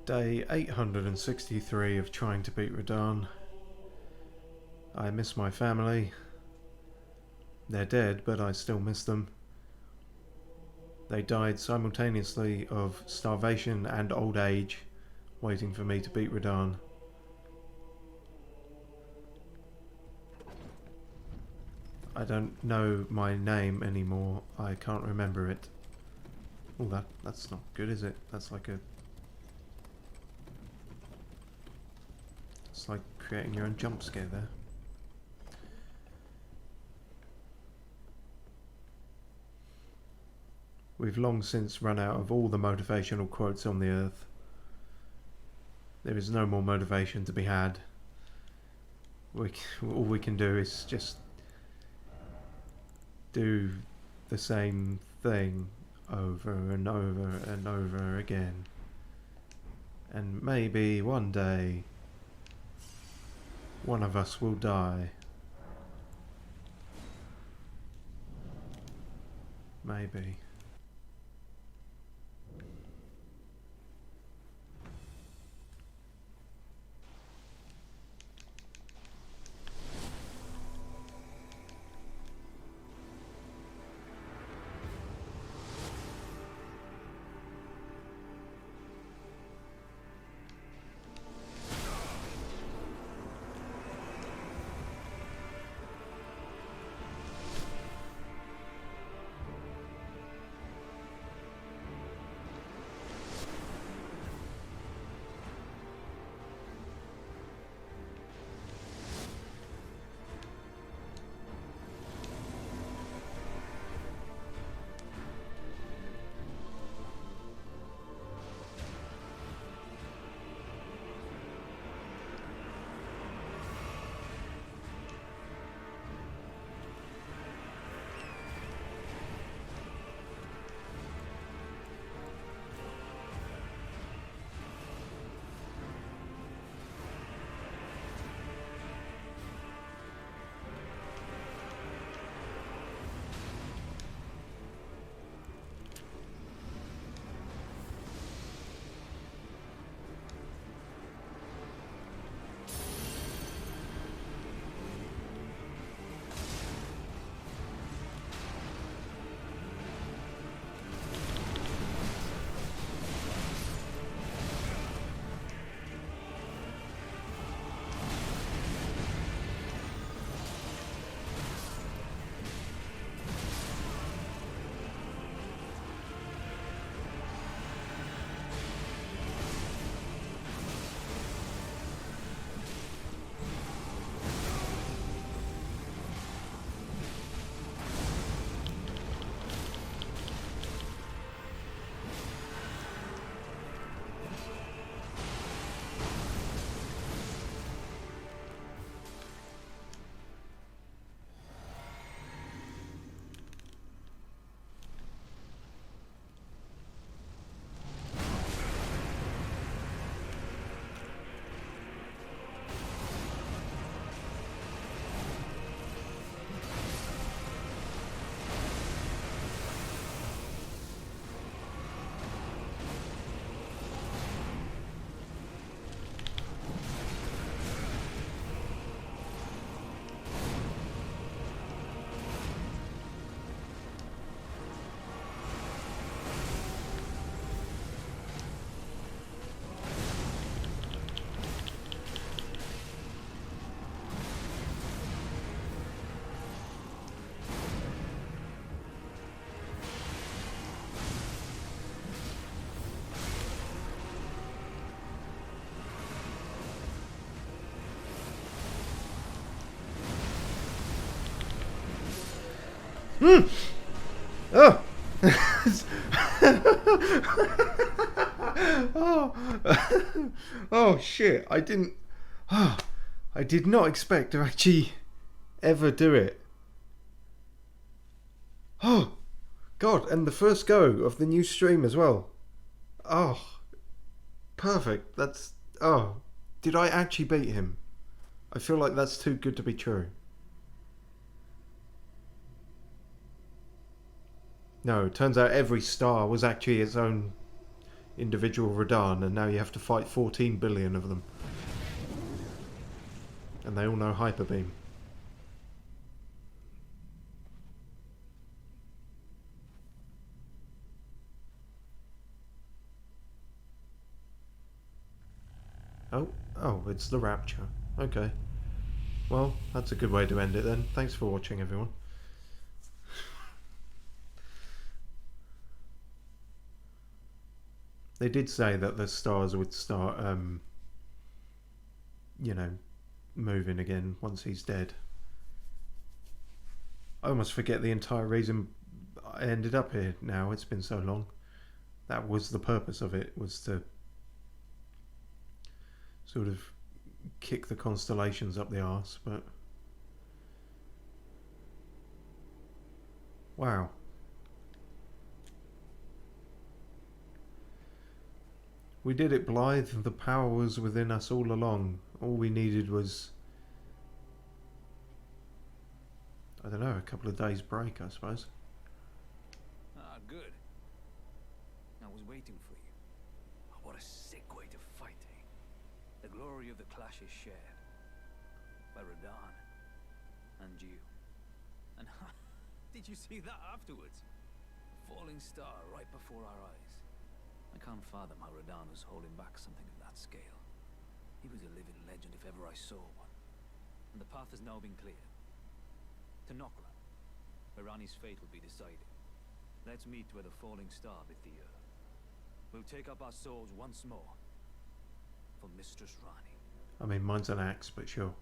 Day 863 of trying to beat Radahn. I miss my family. They're dead, but I still miss them. They died simultaneously of starvation and old age, waiting for me to beat Radahn. I don't know my name anymore. I can't remember it. Oh, that's not good, is it? That's like a... It's like creating your own jump scare there. We've long since run out of all the motivational quotes on the earth. There is no more motivation to be had. All we can do is just do the same thing over and over and over again. And maybe one day one of us will die. Maybe. Hmm. Oh. Oh. Oh shit! I didn't. Oh, I did not expect to actually ever do it. Oh, God! And the first go of the new stream as well. Oh, perfect. That's. Oh, did I actually beat him? I feel like that's too good to be true. No, it turns out every star was actually its own individual Radahn, and now you have to fight 14 billion of them. And they all know Hyper Beam. Oh, it's the Rapture. Okay. Well, that's a good way to end it then. Thanks for watching, everyone. They did say that the stars would start, you know, moving again once he's dead. I almost forget the entire reason I ended up here now. It's been so long. That was the purpose of it, was to sort of kick the constellations up the arse, but wow. We did it, Blythe. The power was within us all along. All we needed was, I don't know, a couple of days break, I suppose. Ah, good. I was waiting for you. Oh, what a sick way to fight, eh? The glory of the clash is shared by Radahn and you. And did you see that afterwards? A falling star right before our eyes. I can't fathom how Radahn was holding back something of that scale. He was a living legend if ever I saw one. And the path has now been cleared. To Noklan, where Ranni's fate will be decided. Let's meet where the falling star bit the earth. We'll take up our swords once more. For Mistress Ranni. I mean, mine's an axe, but sure.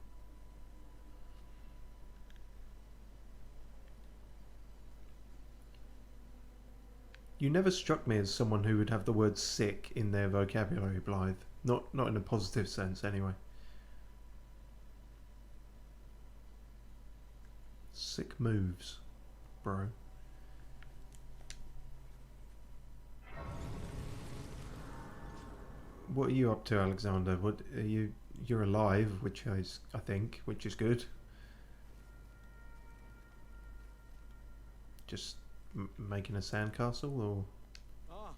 You never struck me as someone who would have the word sick in their vocabulary, Blythe. Not in a positive sense, anyway. Sick moves, bro. What are you up to, Alexander? What are you? You're alive, which is, I think, which is good. Just making a sandcastle, or? Ah,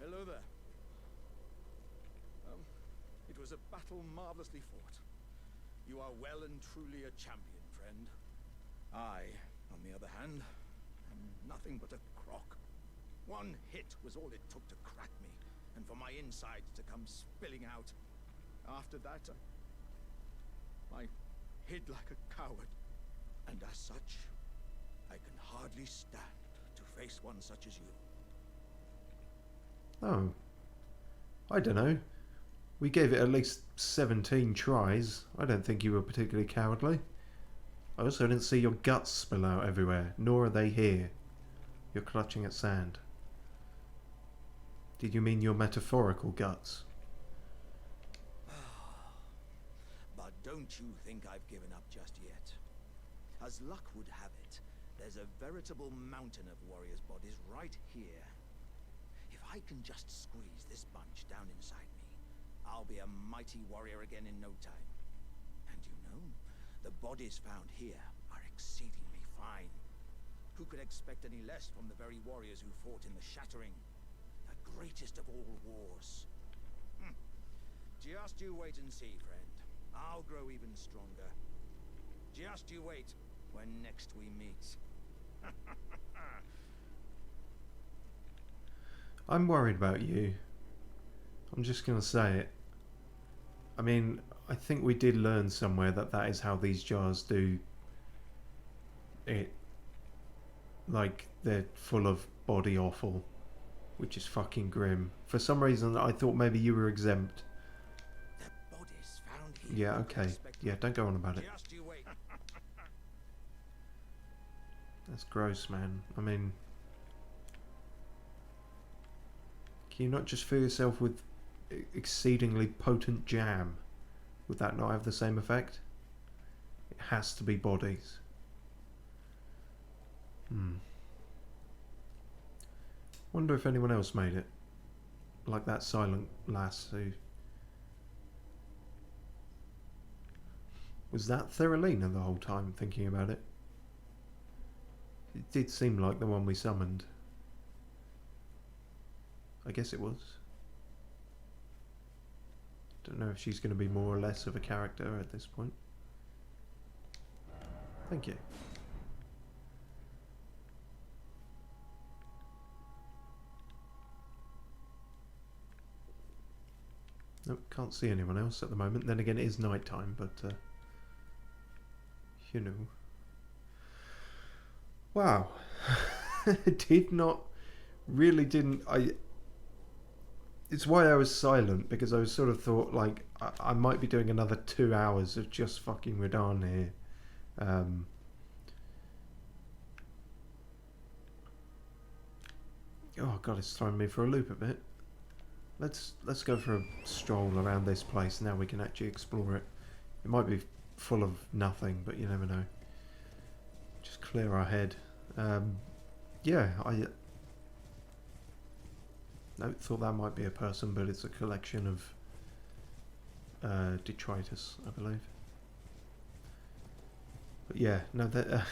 hello there. It was a battle marvelously fought. You are well and truly a champion, friend. I, on the other hand, am nothing but a crock. One hit was all it took to crack me, and for my insides to come spilling out. After that, I hid like a coward, and as such, I can hardly stand to face one such as you. Oh. I don't know. We gave it at least 17 tries. I don't think you were particularly cowardly. I also didn't see your guts spill out everywhere, nor are they here. You're clutching at sand. Did you mean your metaphorical guts? But don't you think I've given up just yet? As luck would have it, there's a veritable mountain of warriors' bodies right here. If I can just squeeze this bunch down inside me, I'll be a mighty warrior again in no time. And you know, the bodies found here are exceedingly fine. Who could expect any less from the very warriors who fought in the Shattering? The greatest of all wars. Just you wait and see, friend. I'll grow even stronger. Just you wait when next we meet. I'm worried about you. I'm just going to say it. I mean, I think we did learn somewhere that that is how these jars do it. Like, they're full of body offal, which is fucking grim. For some reason, I thought maybe you were exempt. The bodies found here. Yeah, okay. Yeah, don't go on about it. Just you wait. That's gross, man. I mean, can you not just fill yourself with exceedingly potent jam? Would that not have the same effect? It has to be bodies. Wonder if anyone else made it. Like that silent lass who... Was that Theralina the whole time, thinking about it? It did seem like the one we summoned. I guess it was. Don't know if she's going to be more or less of a character at this point. Thank you. Nope, can't see anyone else at the moment. Then again, it is night time, but you know. Wow. It's why I was silent, because I was sort of thought like I might be doing another 2 hours of just fucking Radahn here. Oh god, it's throwing me for a loop a bit. Let's go for a stroll around this place. Now we can actually explore it. It might be full of nothing, but you never know. Just clear our head. Yeah, I thought that might be a person, but it's a collection of detritus, I believe. But yeah, no, that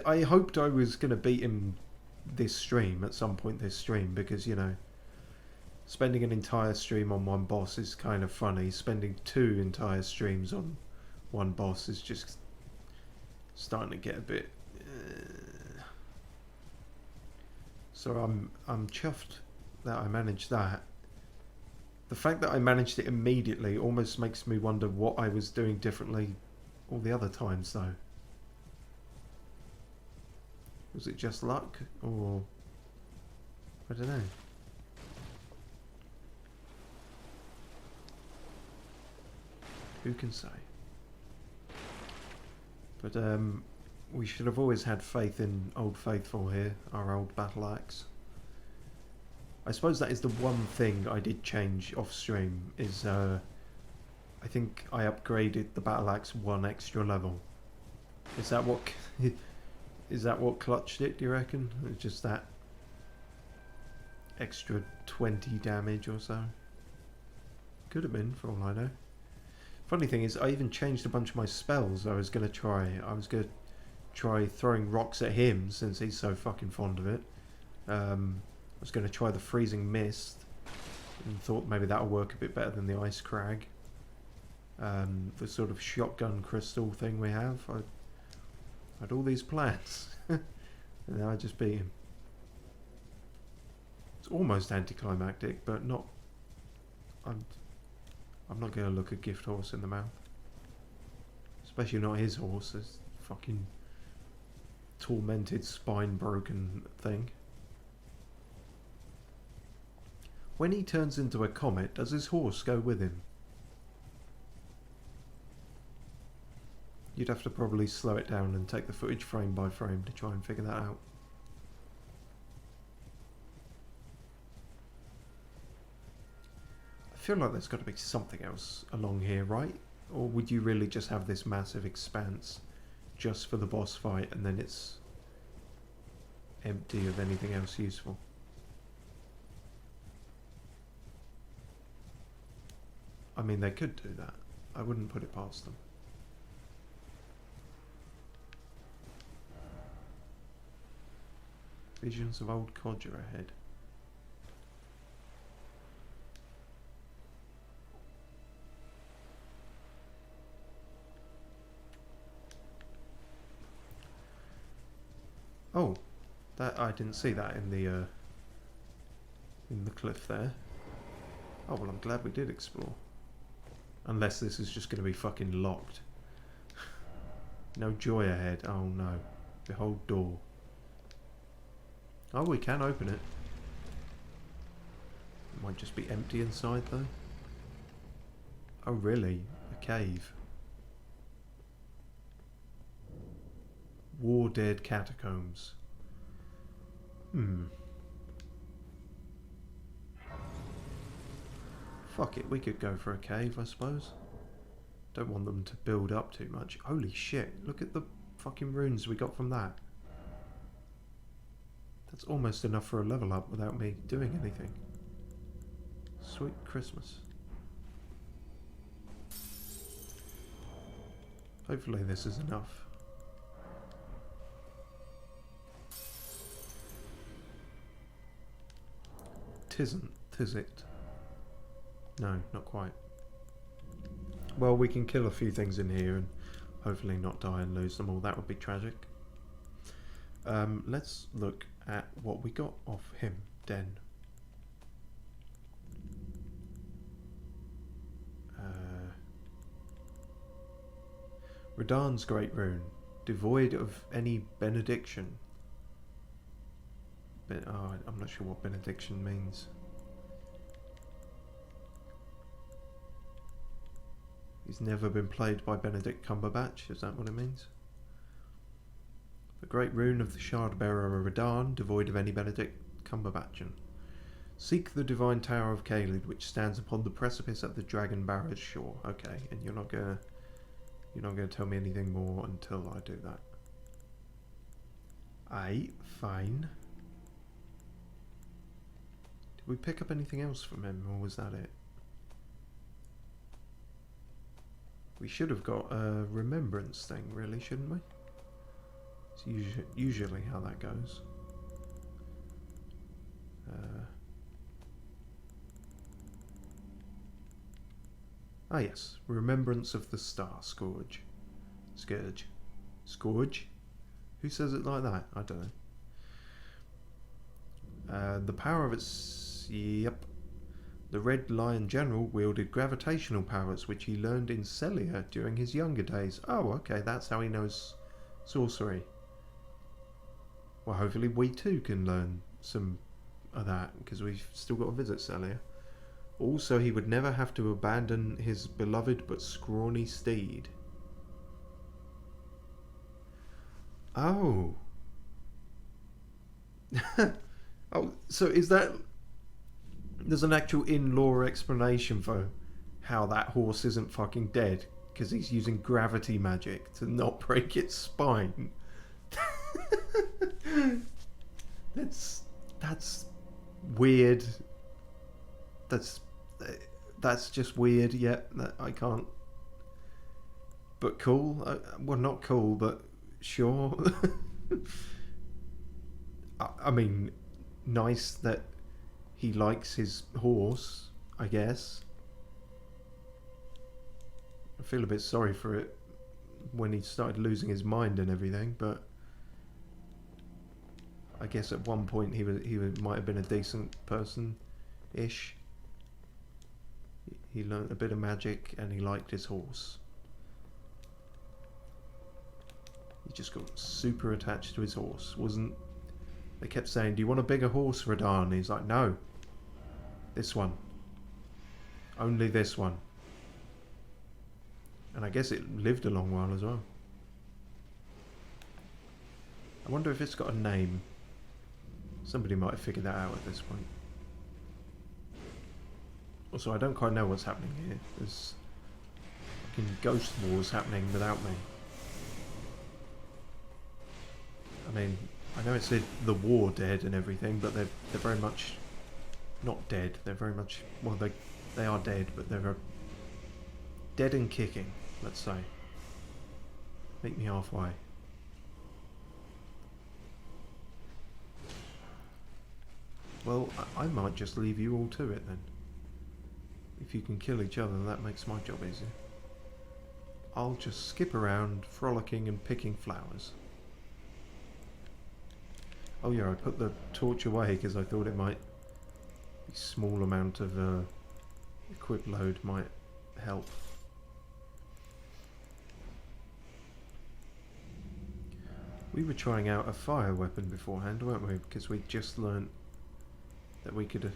I hoped I was going to beat him this stream at some point this stream, because, you know, spending an entire stream on one boss is kind of funny. Spending 2 entire streams on one boss is just starting to get a bit... So I'm chuffed that I managed that. The fact that I managed it immediately almost makes me wonder what I was doing differently all the other times, though. Was it just luck, or... I don't know. Who can say? But we should have always had faith in Old Faithful here, our old battle axe. I suppose that is the one thing I did change off stream, is I think I upgraded the battle axe 1 extra level. Is that what is that what clutched it, do you reckon? It's just that extra 20 damage or so. Could have been, for all I know. Funny thing is, I even changed a bunch of my spells I was going to try. I was going to try throwing rocks at him, since he's so fucking fond of it. I was going to try the freezing mist, and thought maybe that'll work a bit better than the ice crag. The sort of shotgun crystal thing we have. I had all these plans, and then I just beat him. It's almost anticlimactic, but not... I'm not going to look a gift horse in the mouth. Especially not his horse, this fucking tormented, spine-broken thing. When he turns into a comet, does his horse go with him? You'd have to probably slow it down and take the footage frame by frame to try and figure that out. I feel like there's got to be something else along here, right? Or would you really just have this massive expanse just for the boss fight, and then it's empty of anything else useful? I mean, they could do that. I wouldn't put it past them. Visions of old Codger ahead. Oh, that I didn't see that in the cliff there. Oh well, I'm glad we did explore. Unless this is just going to be fucking locked. No joy ahead. Oh no. Behold door. Oh, we can open it. It might just be empty inside though. Oh really? A cave. War Dead Catacombs. Fuck it, we could go for a cave, I suppose. Don't want them to build up too much. Holy shit, look at the fucking runes we got from that. That's almost enough for a level up without me doing anything. Sweet Christmas. Hopefully this is enough. Tisn't, tis it. No, not quite. Well, we can kill a few things in here and hopefully not die and lose them all. That would be tragic. Let's look at what we got off him, Den. Radahn's Great Rune, devoid of any benediction. I'm not sure what benediction means. He's never been played by Benedict Cumberbatch, is that what it means? The Great Rune of the Shard-Bearer Radahn, devoid of any Benedict Cumberbatchian. Seek the Divine Tower of Caelid, which stands upon the precipice at the Dragon Barrow's shore. Okay, and you're not gonna tell me anything more until I do that. Aye, fine. Did we pick up anything else from him, or was that it? We should have got a remembrance thing, really, shouldn't we? It's usually how that goes. Ah yes, Remembrance of the Star, Scourge. Scourge? Who says it like that? I don't know. The power of its... Yep. The Red Lion General wielded gravitational powers which he learned in Celia during his younger days. Oh, okay, that's how he knows sorcery. Well, hopefully we too can learn some of that, because we've still got to visit Celia. Also, he would never have to abandon his beloved but scrawny steed. Oh. Oh, so is that... There's an actual in-lore explanation for how that horse isn't fucking dead, because he's using gravity magic to not break its spine. That's weird. That's just weird. Yeah, I can't. But cool. Well, not cool, but sure. I mean, nice that he likes his horse, I guess. I feel a bit sorry for it when he started losing his mind and everything, but I guess at one point he might have been a decent person-ish. He learnt a bit of magic and he liked his horse. He just got super attached to his horse. They kept saying, "Do you want a bigger horse, Radahn?" He's like, "No. This one. Only this one." And I guess it lived a long while as well. I wonder if it's got a name. Somebody might have figured that out at this point. Also, I don't quite know what's happening here. There's fucking ghost wars happening without me. I mean, I know it said the war dead and everything, but they're very much not dead. They're very much, well, they are dead, but they're dead and kicking, let's say. Meet me halfway. Well, I might just leave you all to it then. If you can kill each other, that makes my job easier. I'll just skip around, frolicking and picking flowers. Oh yeah, I put the torch away because I thought it might... a small amount of equip load might help. We were trying out a fire weapon beforehand, weren't we? Because we just learnt that we could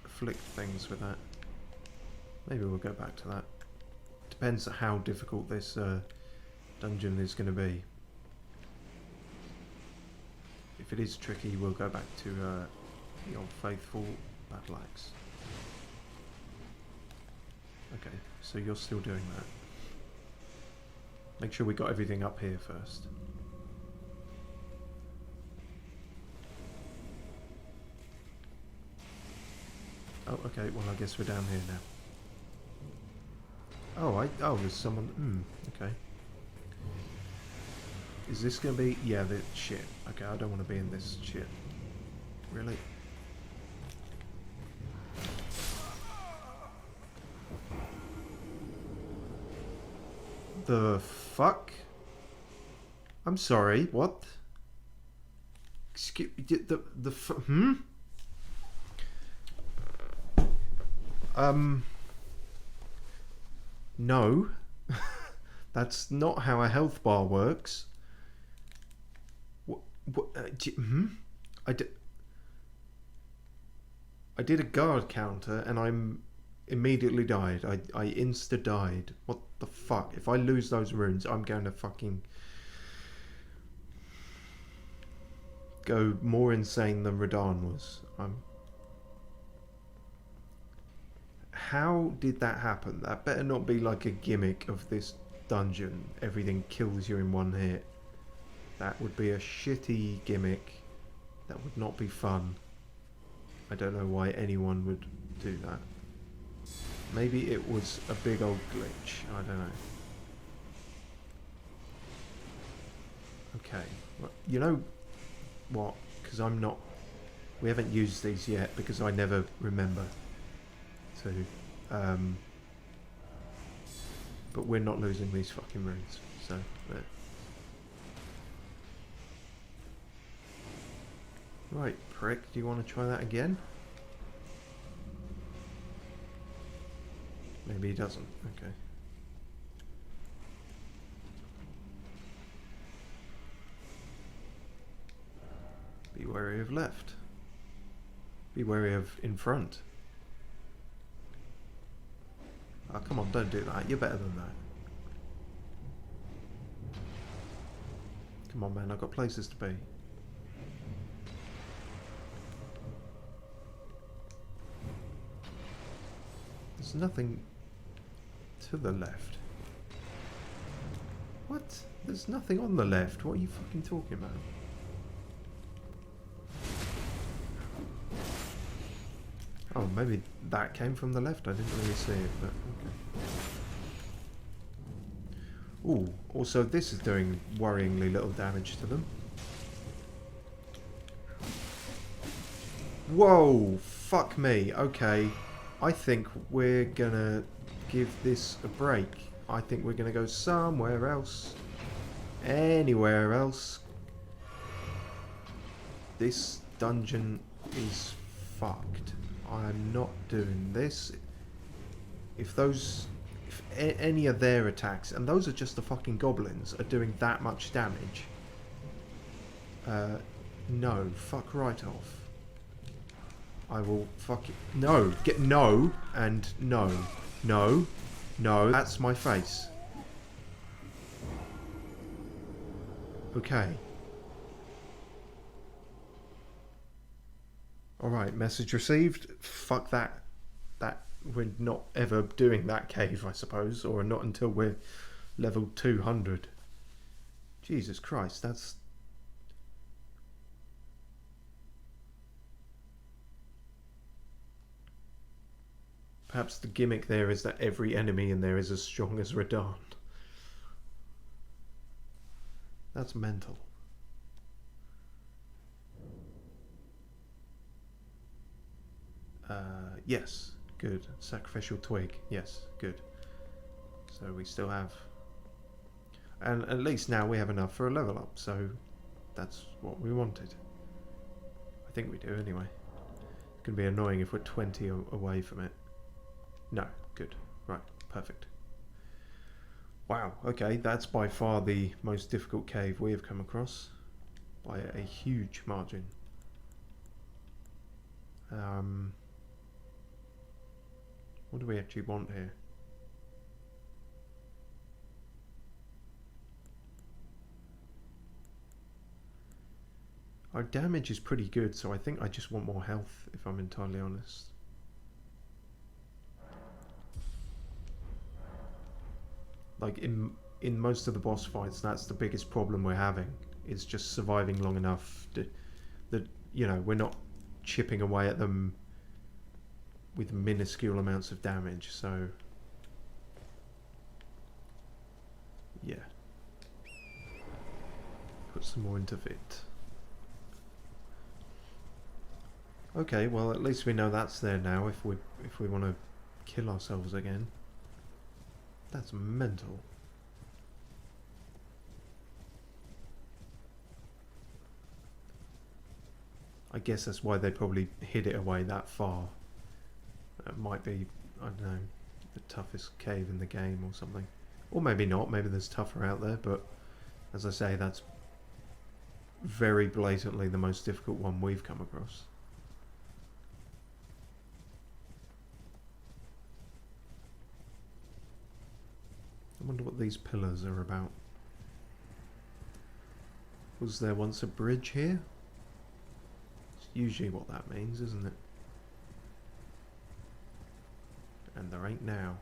afflict things with that. Maybe we'll go back to that. Depends on how difficult this dungeon is going to be. If it is tricky, we'll go back to the old faithful battle axe. Okay, so you're still doing that. Make sure we got everything up here first. Oh, okay, well I guess we're down here now. Oh, there's someone... okay. Is this gonna be... yeah, the shit. Okay, I don't want to be in this shit. Really? the fuck? I'm sorry, what? Excuse no. That's not how a health bar works. What, I did a guard counter and I'm immediately died. I insta died. What the fuck? If I lose those runes, I'm going to fucking go more insane than Radahn was. How did that happen? That better not be like a gimmick of this dungeon. Everything kills you in one hit. That would be a shitty gimmick. That would not be fun. I don't know why anyone would do that. Maybe it was a big old glitch. I don't know. Okay. Well, you know what? Because I'm not... We haven't used these yet because I never remember to. But we're not losing these fucking runes. So, there. Right, prick. Do you want to try that again? Maybe he doesn't. Okay. Be wary of left. Be wary of in front. Oh, come on, don't do that. You're better than that. Come on, man. I've got places to be. There's nothing to the left. What? There's nothing on the left. What are you fucking talking about? Oh, maybe that came from the left. I didn't really see it, but okay. Ooh, also this is doing worryingly little damage to them. Whoa, fuck me. Okay, I think we're gonna give this a break. I think we're gonna go somewhere else. Anywhere else. This dungeon is fucked. I'm not doing this. If any of their attacks, and those are just the fucking goblins, are doing that much damage, no, fuck right off. I will fuck it. No, get no, and no, no, no, that's my face. Okay. Alright, message received. Fuck that. We're not ever doing that cave, I suppose, or not until we're level 200. Jesus Christ, that's... Perhaps the gimmick there is that every enemy in there is as strong as Radahn. That's mental. Yes, good. Sacrificial twig. Yes, good. So we still have... And at least now we have enough for a level up, so that's what we wanted. I think we do anyway. It's going to be annoying if we're 20 away from it. No, good. Right, perfect. Wow, okay, that's by far the most difficult cave we have come across. By a huge margin. What do we actually want here? Our damage is pretty good, so I think I just want more health, if I'm entirely honest. Like, in most of the boss fights, that's the biggest problem we're having. Is just surviving long enough that, you know, we're not chipping away at them with minuscule amounts of damage, so... Yeah. Put some more into it. Okay, well at least we know that's there now if we want to kill ourselves again. That's mental. I guess that's why they probably hid it away that far. It might be, I don't know, the toughest cave in the game or something. Or maybe not, maybe there's tougher out there, but as I say, that's very blatantly the most difficult one we've come across. I wonder what these pillars are about. Was there once a bridge here? It's usually what that means, isn't it? And there ain't now.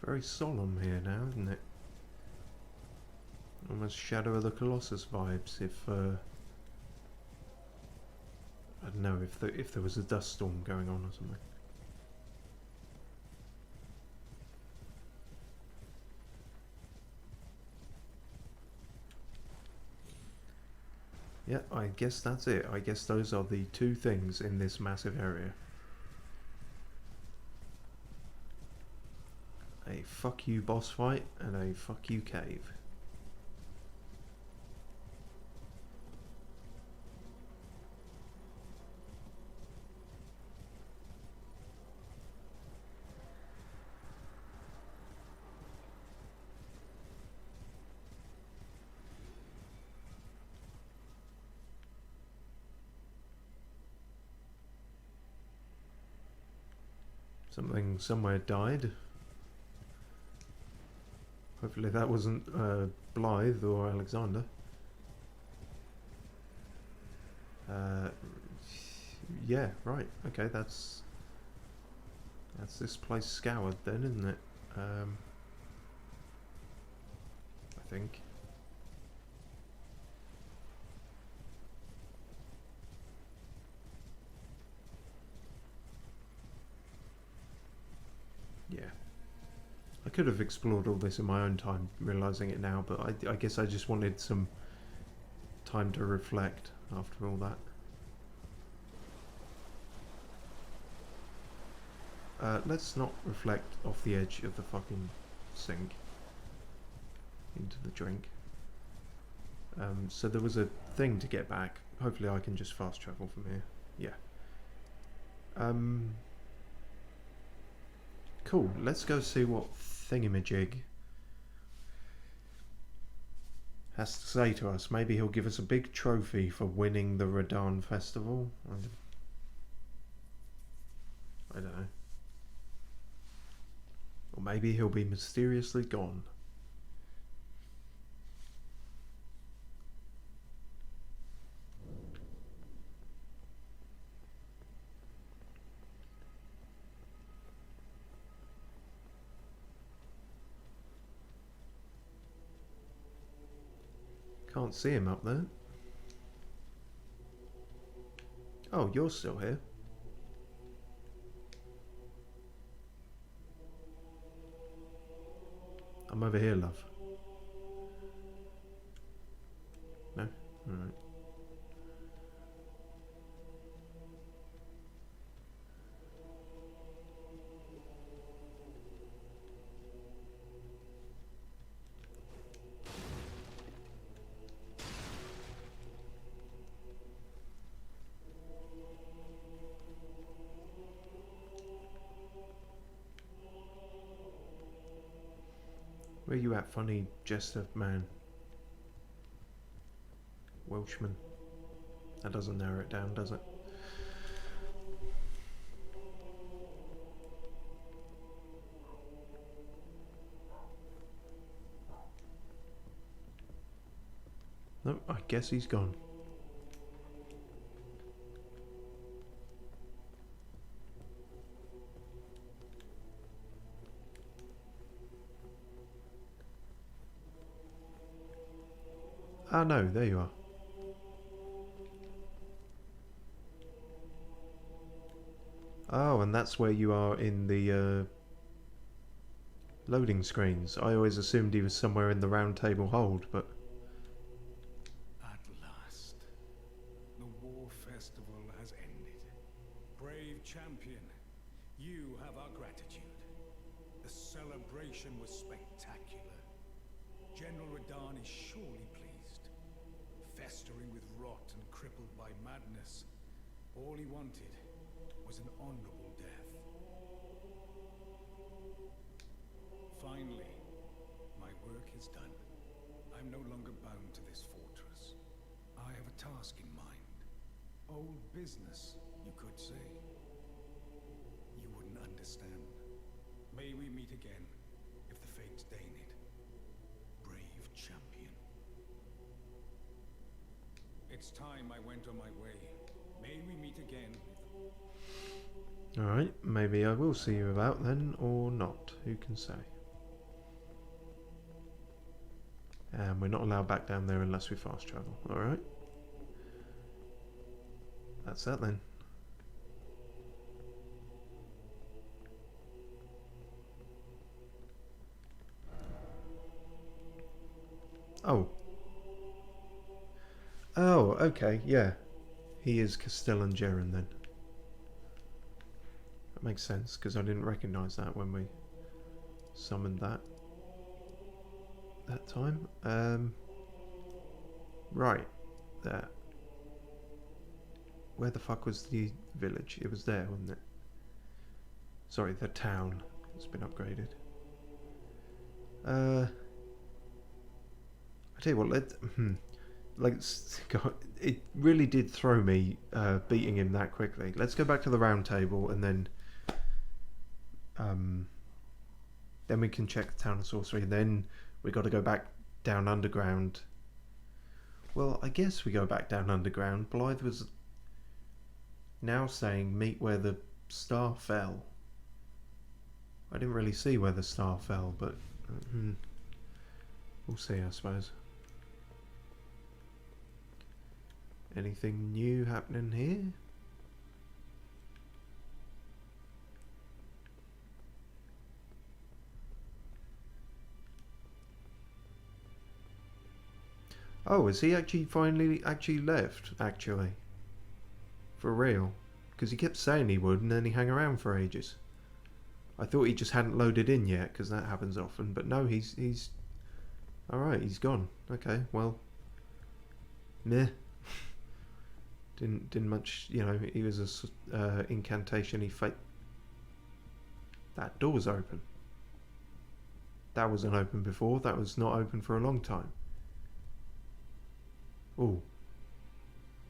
Very solemn here now, isn't it? Almost Shadow of the Colossus vibes. If I don't know, if there was a dust storm going on or something. Yeah, I guess that's it. I guess those are the two things in this massive area. A fuck you boss fight and a fuck you cave. Something somewhere died. Hopefully that wasn't Blythe or Alexander. Yeah, right. Okay, that's this place scoured then, isn't it? I think. Yeah. I could have explored all this in my own time, realising it now, but I guess I just wanted some time to reflect after all that. Let's not reflect off the edge of the fucking sink into the drink. So there was a thing to get back. Hopefully I can just fast travel from here. Yeah. Cool, let's go see what thingamajig has to say to us. Maybe he'll give us a big trophy for winning the Radahn festival. I don't know. Or maybe he'll be mysteriously gone. Can't see him up there. Oh, you're still here. I'm over here, love. No? Alright. Where you at, funny jester man? Welshman. That doesn't narrow it down, does it? No, I guess he's gone. Ah, no, there you are. Oh, and that's where you are in the loading screens. I always assumed he was somewhere in the round table hold, but... At last, the war festival has ended. Brave champion, you have our gratitude. The celebration was spectacular. General Radahn is surely pleased. Festering with rot and crippled by madness, all he wanted was an honorable death. Finally, my work is done. I'm no longer bound to this fortress. I have a task in mind. Old business, you could say. You wouldn't understand. May we meet again, if the fates deign it. Brave champion. It's time I went on my way. May we meet again. Alright, maybe I will see you about then, or not. Who can say? And we're not allowed back down there unless we fast travel. Alright. That's that then. Oh. Oh, okay, yeah. He is Castellan Jaren then. That makes sense, because I didn't recognise that when we summoned that time. Right. There. Where the fuck was the village? It was there, wasn't it? Sorry, the town. It's been upgraded. I tell you what, God, it really did throw me beating him that quickly. Let's go back to the round table and then we can check the town of sorcery. Then we got to go back down underground. Well, I guess we go back down underground. Blythe was now saying meet where the star fell. I didn't really see where the star fell, but we'll see, I suppose. Anything new happening here? Oh, has he finally left, actually? For real? Because he kept saying he would and then he hung around for ages. I thought he just hadn't loaded in yet, because that happens often, but no, he's... Alright, he's gone. Okay, well... Meh. Didn't much, you know, he was a incantation, he faked... That door's open. That wasn't open before, that was not open for a long time. Ooh.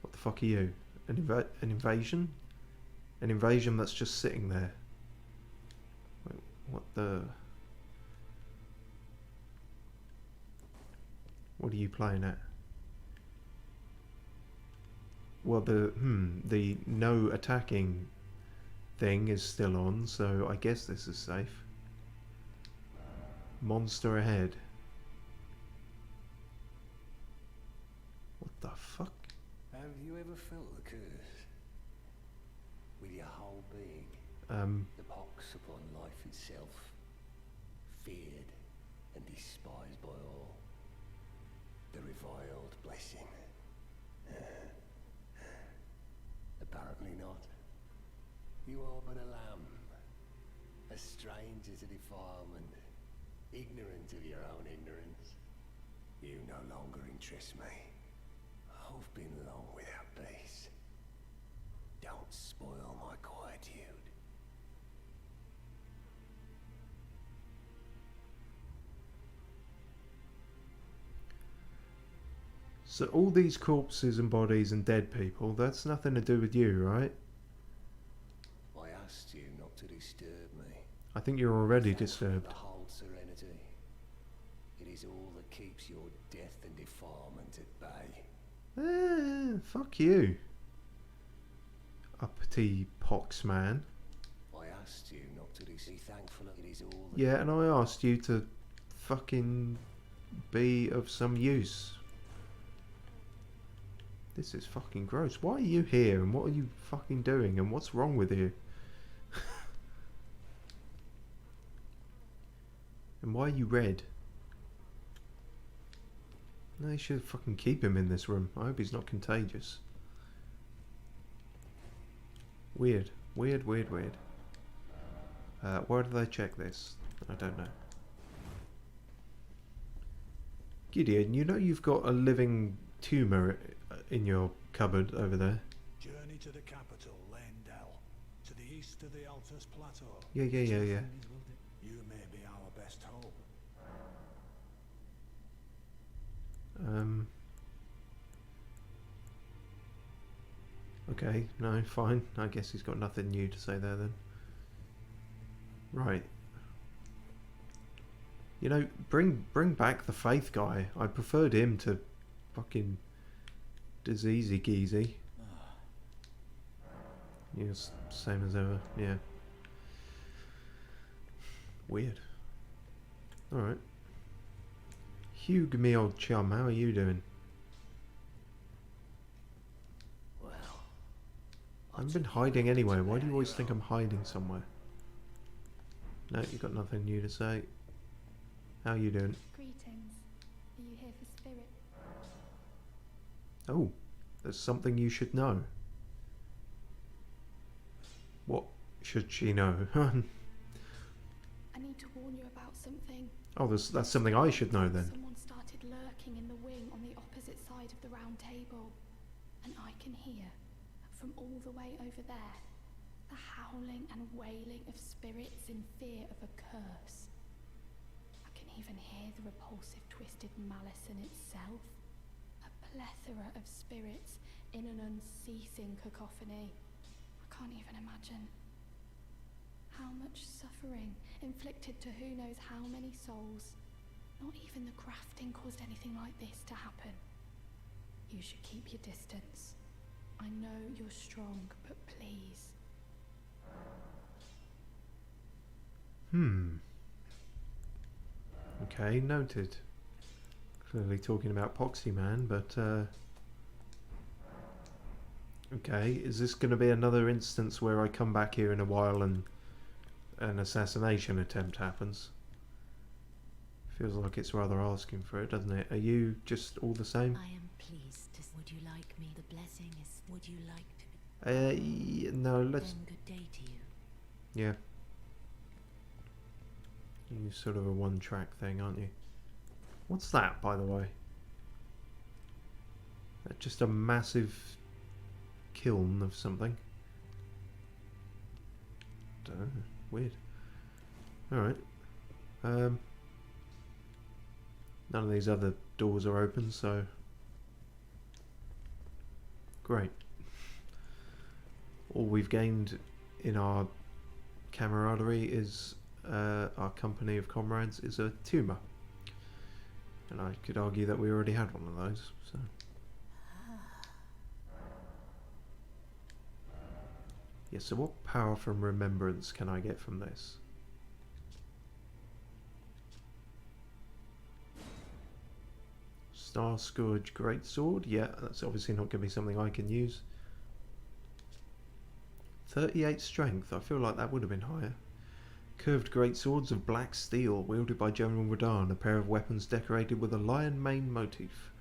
What the fuck are you? An invasion? An invasion that's just sitting there. Wait, what the... What are you playing at? Well, the no attacking thing is still on, so I guess this is safe. Monster ahead. What the fuck? Have you ever felt the curse? With your whole being? The pox upon life itself. Feared and despised by all. The reviled blessing. Apparently not. You are but a lamb. A stranger to defilement. Ignorant of your own ignorance. You no longer interest me. I've been long without peace. Don't spoil my quietude. So all these corpses and bodies and dead people, that's nothing to do with you, right? I asked you not to disturb me. I think you're already Thankful disturbed. for the whole serenity. It is all that keeps your death and defilement at bay. Fuck you. Uppity pox man. I asked you not to be thankful that it is all that... Yeah, and I asked you to fucking be of some use. This is fucking gross. Why are you here and what are you fucking doing and what's wrong with you? And why are you red? No, you should fucking keep him in this room. I hope he's not contagious. Weird. Weird, weird, weird. Where do they check this? I don't know. Gideon, you know you've got a living tumour in your cupboard over there. Journey to the capital, Lendell. To the east of the Altus Plateau. Yeah. You may be our best hope. Okay, no, fine. I guess he's got nothing new to say there then. Right. You know, bring back the Faith guy. I preferred him to fucking Diseasy Geezy. He was same as ever, yeah. Weird. Alright. Hugh, me old chum, how are you doing? Well, I haven't been hiding anywhere. Why do you always think I'm hiding somewhere? No, you've got nothing new to say. How are you doing? Greetings. Are you here for spirit? Oh, there's something you should know. What should she know? I need to warn you about something. Oh, that's something I should know then. Someone started lurking in the wing on the opposite side of the round table. And I can hear, from all the way over there, the howling and wailing of spirits in fear of a curse. I can even hear the repulsive twisted malice in itself. A plethora of spirits in an unceasing cacophony. I can't even imagine. How much suffering inflicted to who knows how many souls. Not even the grafting caused anything like this to happen. You should keep your distance. I know you're strong, but please. Okay, noted. Clearly talking about Poxy Man, but okay, is this going to be another instance where I come back here in a while and an assassination attempt happens? Feels like it's rather asking for it, doesn't it? Are you just all the same? I am pleased to. Would you like me? The blessing is. Would you like to? No, let's. Then good day to you. Yeah. You're sort of a one-track thing, aren't you? What's that, by the way? Just a massive kiln of something. Don't know. Weird. Alright. None of these other doors are open, so... Great. All we've gained in our camaraderie is... our company of comrades is a tumour. And I could argue that we already had one of those, so... Yeah, so what power from remembrance can I get from this? Star Scourge Greatsword? Yeah, that's obviously not going to be something I can use. 38 strength, I feel like that would have been higher. Curved greatswords of black steel, wielded by General Radahn, a pair of weapons decorated with a lion mane motif.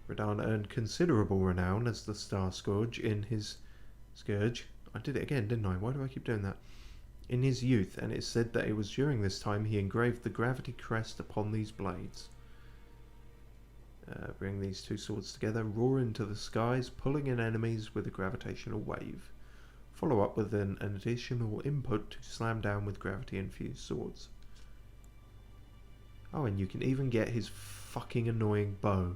Radahn earned considerable renown as the Star Scourge in his... Scourge? I did it again, didn't I? Why do I keep doing that? In his youth, and it's said that it was during this time he engraved the gravity crest upon these blades. Bring these two swords together, roar into the skies, pulling in enemies with a gravitational wave. Follow up with an additional input to slam down with gravity-infused swords. Oh, and you can even get his fucking annoying bow.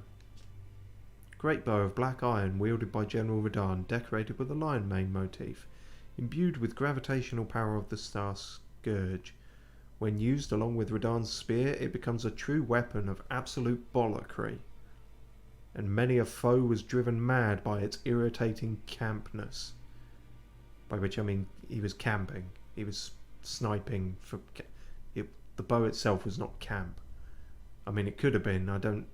Great bow of black iron wielded by General Radahn, decorated with a lion mane motif, imbued with gravitational power of the Star Scourge. When used along with Radahn's spear, it becomes a true weapon of absolute bollockry. And many a foe was driven mad by its irritating campness. By which I mean he was camping. He was sniping for... the bow itself was not camp. I mean, it could have been.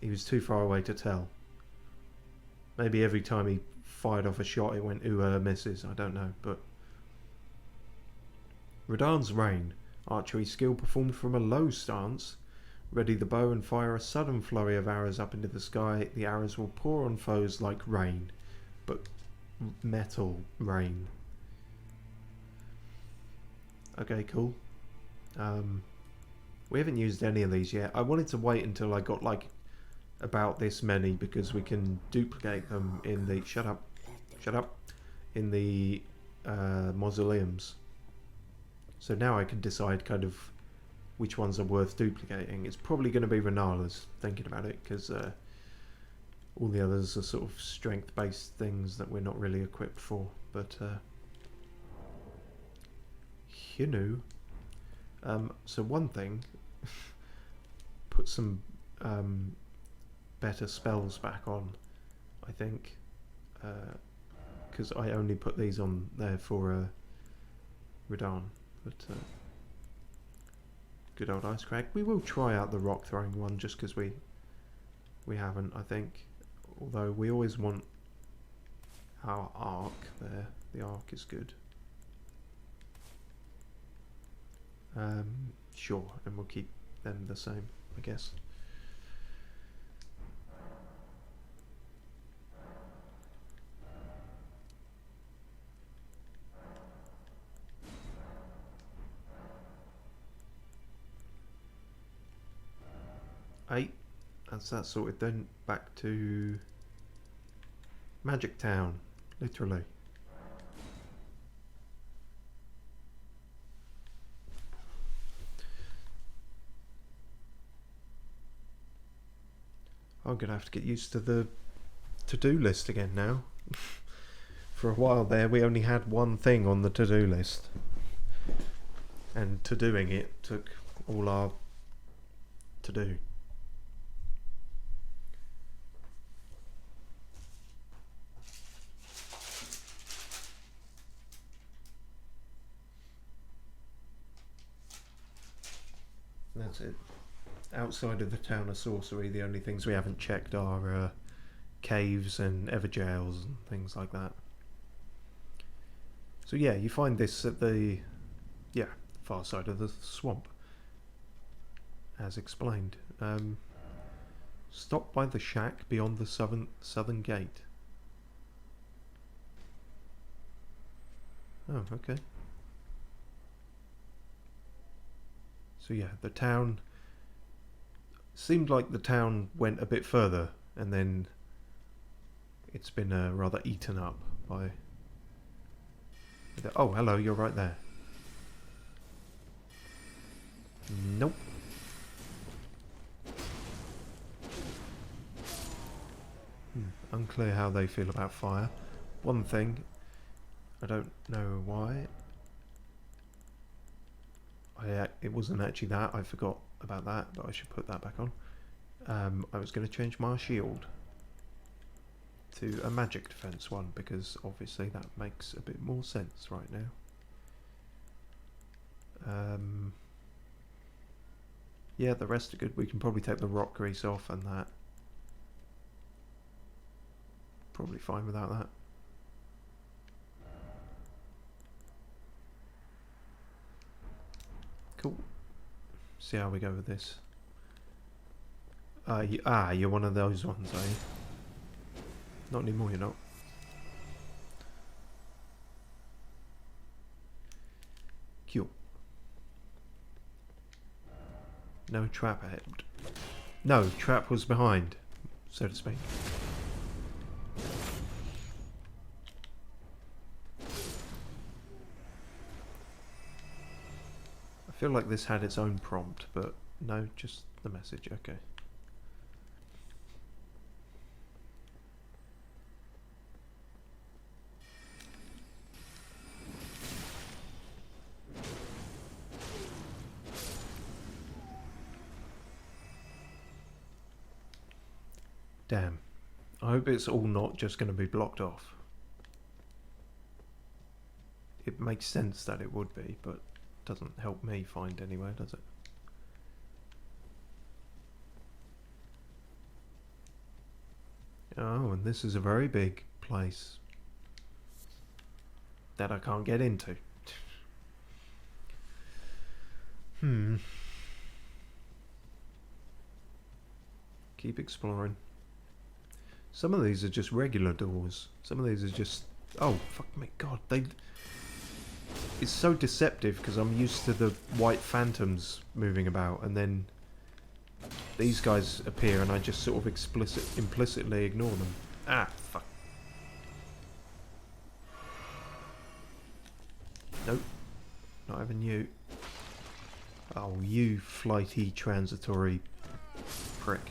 He was too far away to tell. Maybe every time he fired off a shot it went ooh misses, I don't know, but... Radahn's Rain. Archery skill performed from a low stance. Ready the bow and fire a sudden flurry of arrows up into the sky. The arrows will pour on foes like rain, but metal rain. Okay, cool. We haven't used any of these yet. I wanted to wait until I got like about this many because we can duplicate them in the shut up in the mausoleums. So now I can decide kind of which ones are worth duplicating. It's probably going to be Renala's, thinking about it, because all the others are sort of strength-based things that we're not really equipped for. But you know, so one thing, put some better spells back on, I think, because I only put these on there for Radahn. But good old ice crack. We will try out the rock throwing one just because we haven't, I think. Although we always want our arc there. The arc is good. Sure, and we'll keep them the same, I guess. Eight. That's that sorted then. Back to Magic Town, literally. I'm gonna have to get used to the to-do list again now. For a while there we only had one thing on the to-do list, and to doing it took all our to do. That's it. Outside of the town of sorcery, the only things we haven't checked are caves and everjails and things like that. So yeah, you find this at the far side of the swamp, as explained. Stop by the shack beyond the southern gate. Oh, okay. So yeah, the town seemed like the town went a bit further, and then it's been rather eaten up by. Oh, hello, you're right there. Nope. Unclear how they feel about fire. One thing, I don't know why. It wasn't actually that, I forgot about that, but I should put that back on. I was going to change my shield to a magic defense one, because obviously that makes a bit more sense right now. Yeah, the rest are good. We can probably take the rock grease off and that. Probably fine without that. Cool. See how we go with this. You're one of those ones, are you? Not anymore, you're not. Cool. No trap ahead. No, trap was behind, so to speak. I feel like this had its own prompt, but no, just the message, okay. Damn. I hope it's all not just going to be blocked off. It makes sense that it would be, but doesn't help me find anywhere, does it? Oh, and this is a very big place that I can't get into. Keep exploring. Some of these are just regular doors. Some of these are just... Oh, fuck me, God. It's so deceptive because I'm used to the white phantoms moving about, and then these guys appear and I just sort of implicitly ignore them. Ah, fuck. Nope. Not having you. Oh, you flighty, transitory prick.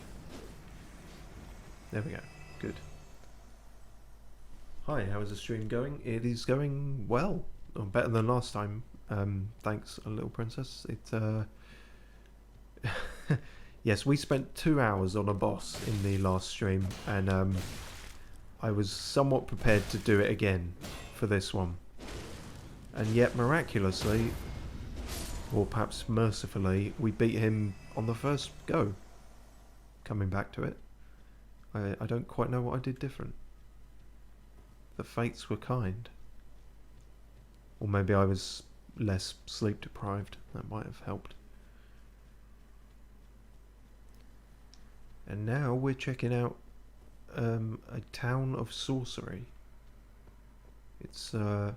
There we go. Good. Hi, how is the stream going? It is going well. Or better than last time. Thanks, a little princess. Yes, we spent 2 hours on a boss in the last stream, and I was somewhat prepared to do it again for this one. And yet, miraculously, or perhaps mercifully, we beat him on the first go. Coming back to it. I don't quite know what I did different. The fates were kind. Or maybe I was less sleep deprived. That might have helped. And now we're checking out a town of sorcery. It's a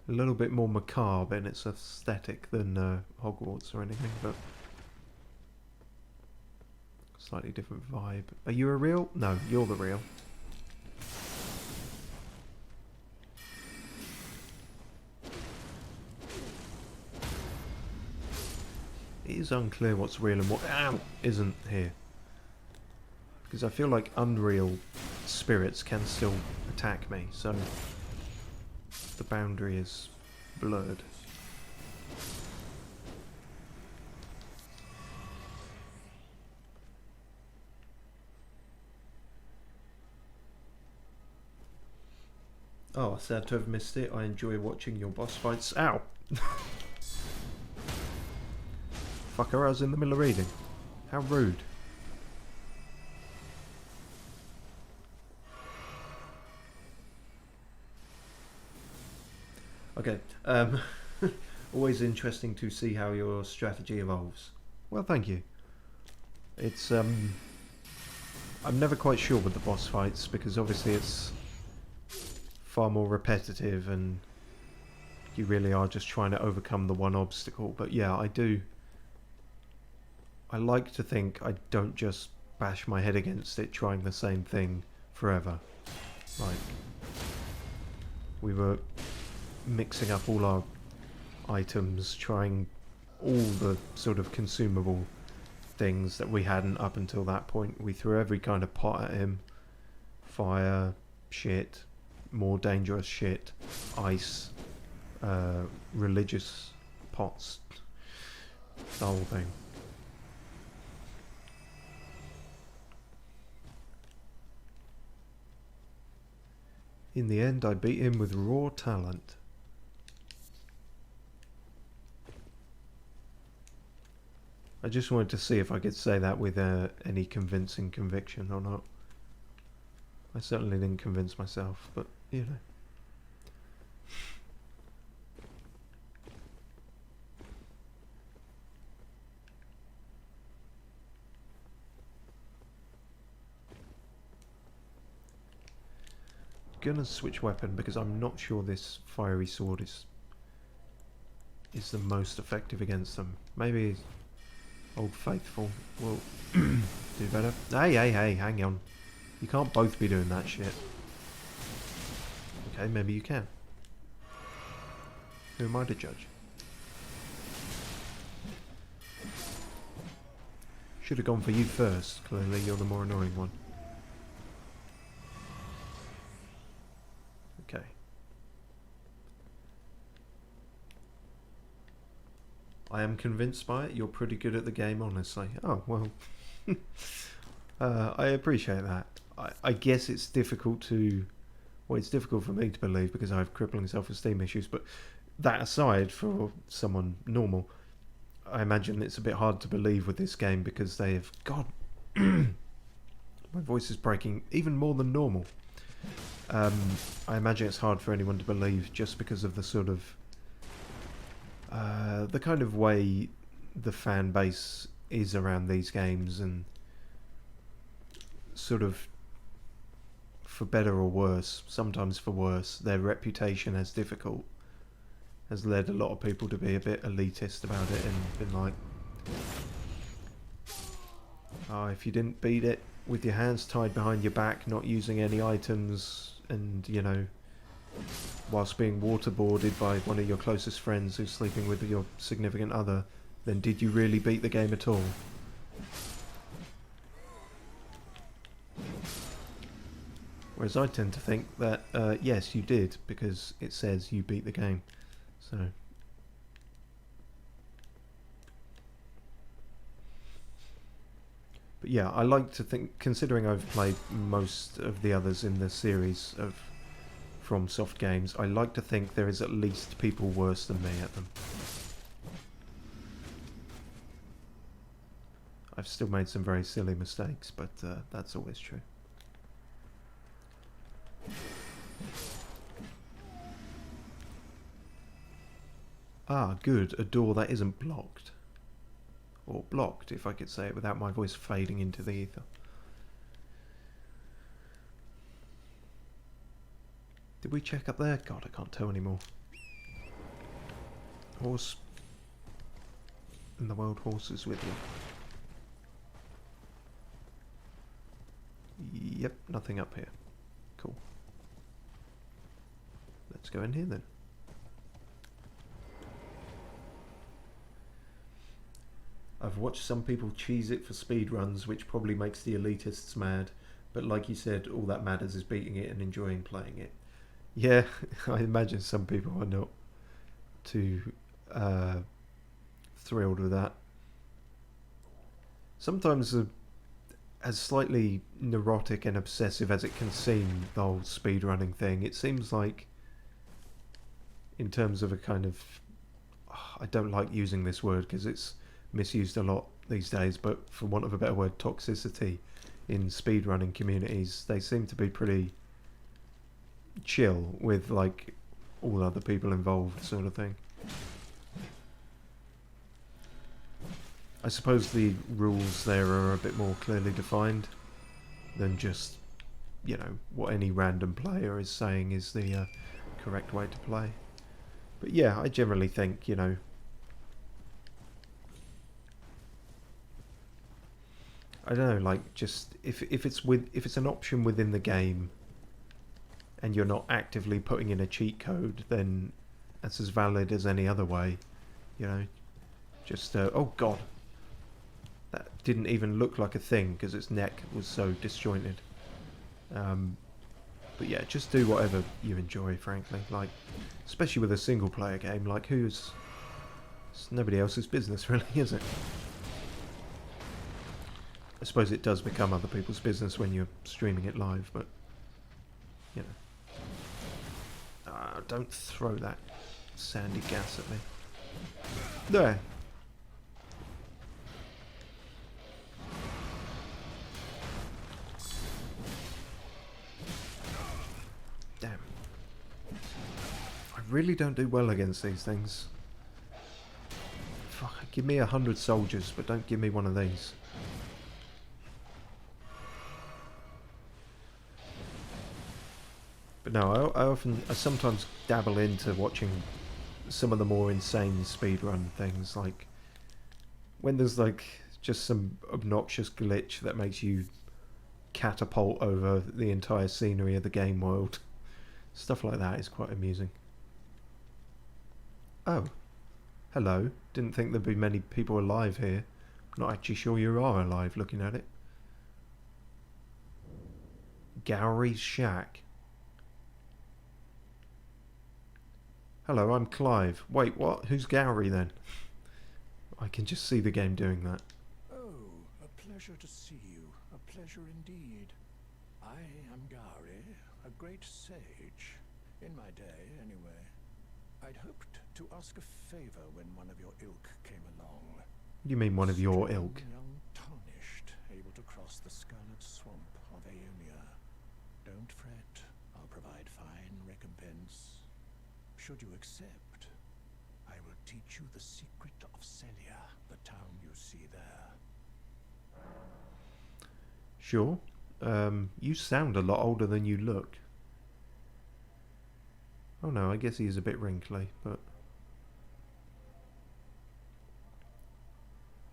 little bit more macabre in its aesthetic than Hogwarts or anything, but slightly different vibe. Are you a real? No, you're the real. It is unclear what's real and what isn't here. Because I feel like unreal spirits can still attack me, so the boundary is blurred. Oh, sad to have missed it. I enjoy watching your boss fights. Ow! Fucker, I was in the middle of reading. How rude. Okay. Always interesting to see how your strategy evolves. Well, thank you. It's I'm never quite sure with the boss fights because obviously it's far more repetitive and you really are just trying to overcome the one obstacle. But yeah, I like to think I don't just bash my head against it trying the same thing forever. Like, we were mixing up all our items, trying all the sort of consumable things that we hadn't up until that point. We threw every kind of pot at him. Fire, shit, more dangerous shit, ice, religious pots, the whole thing. In the end, I beat him with raw talent. I just wanted to see if I could say that with any convincing conviction or not. I certainly didn't convince myself, but, you know. Gonna switch weapon because I'm not sure this fiery sword is the most effective against them. Maybe Old Faithful will do better. Hey, hang on. You can't both be doing that shit. Okay, maybe you can. Who am I to judge? Should have gone for you first. Clearly, you're the more annoying one. Okay. I am convinced by it. You're pretty good at the game, honestly. Oh, well. I appreciate that. I guess it's difficult to... Well, it's difficult for me to believe because I have crippling self-esteem issues, but that aside, for someone normal, I imagine it's a bit hard to believe with this game because they have... God... My voice is breaking even more than normal. I imagine it's hard for anyone to believe just because of the sort of the kind of way the fan base is around these games, and sort of, for better or worse, sometimes for worse, their reputation as difficult has led a lot of people to be a bit elitist about it and been like, oh, if you didn't beat it with your hands tied behind your back, not using any items, and, you know, whilst being waterboarded by one of your closest friends who's sleeping with your significant other, then did you really beat the game at all? Whereas I tend to think that, yes, you did, because it says you beat the game. So... But yeah, I like to think, considering I've played most of the others in the series of FromSoft games, I like to think there is at least people worse than me at them. I've still made some very silly mistakes, but that's always true. Ah, good, a door that isn't blocked. Or blocked, if I could say it without my voice fading into the ether. Did we check up there? God, I can't tell anymore. Horse in the world, horses with you. Yep, nothing up here. Cool. Let's go in here then. I've watched some people cheese it for speedruns, which probably makes the elitists mad, but like you said, all that matters is beating it and enjoying playing it. Yeah, I imagine some people are not too thrilled with that. Sometimes, as slightly neurotic and obsessive as it can seem, the whole speedrunning thing, it seems like, in terms of a kind of... I don't like using this word because it's misused a lot these days, but for want of a better word, toxicity in speedrunning communities, they seem to be pretty chill with, like, all other people involved sort of thing. I suppose the rules there are a bit more clearly defined than just, you know, what any random player is saying is the correct way to play. But yeah, I generally think, you know, I don't know, like, just if it's an option within the game and you're not actively putting in a cheat code, then that's as valid as any other way, you know. Just oh god, that didn't even look like a thing because its neck was so disjointed. But yeah, just do whatever you enjoy, frankly. Like, especially with a single player game, like, it's nobody else's business, really, is it? I suppose it does become other people's business when you're streaming it live, but, you know. Don't throw that sandy gas at me. There. Damn. I really don't do well against these things. Fuck, give me 100 soldiers, but don't give me one of these. But no, I sometimes dabble into watching some of the more insane speedrun things, like when there's like just some obnoxious glitch that makes you catapult over the entire scenery of the game world. Stuff like that is quite amusing. Oh, hello. Didn't think there'd be many people alive here. Not actually sure you are alive looking at it. Gowry's Shack. Hello, I'm Clive. Wait, what? Who's Gowry then? I can just see the game doing that. Oh, a pleasure to see you. A pleasure indeed. I am Gowry, a great sage. In my day, anyway. I'd hoped to ask a favor when one of your ilk came along. What do you mean one of your ilk? Young tarnished, able able to cross the Scarlet Swamp of Aeonia. Don't fret, I'll provide fine recompense. Should you accept, I will teach you the secret of Celia, the town you see there. Sure. You sound a lot older than you look. Oh no, I guess he is a bit wrinkly, but...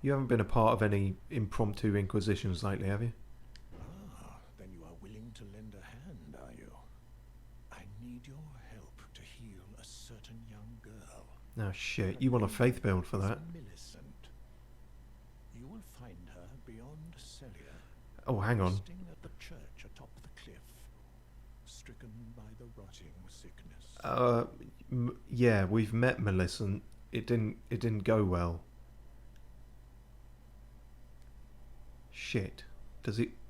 You haven't been a part of any impromptu inquisitions lately, have you? Ah, then you are willing to lend a hand, are you? I need your help to heal a certain young girl. Oh shit, you want a faith build for that? Millicent. You will find her beyond Celia. Oh, hang on. Resting at the church atop the cliff, stricken by the rotting sickness. Yeah, we've met Millicent. It didn't go well. Shit.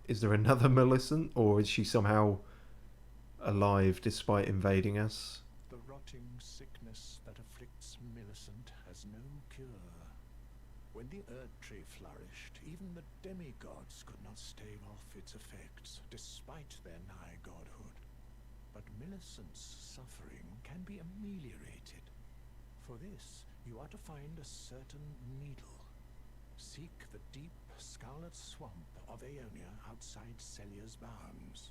Is there another Millicent, or is she somehow alive despite invading us? The rotting sickness that afflicts Millicent has no cure. When the Erd Tree flourished, even the demigods could not stave off its effects, despite their nigh godhood. But Millicent's suffering can be ameliorated. For this, you are to find a certain needle. Seek the deep scarlet swamp of Aeonia outside Celia's bounds.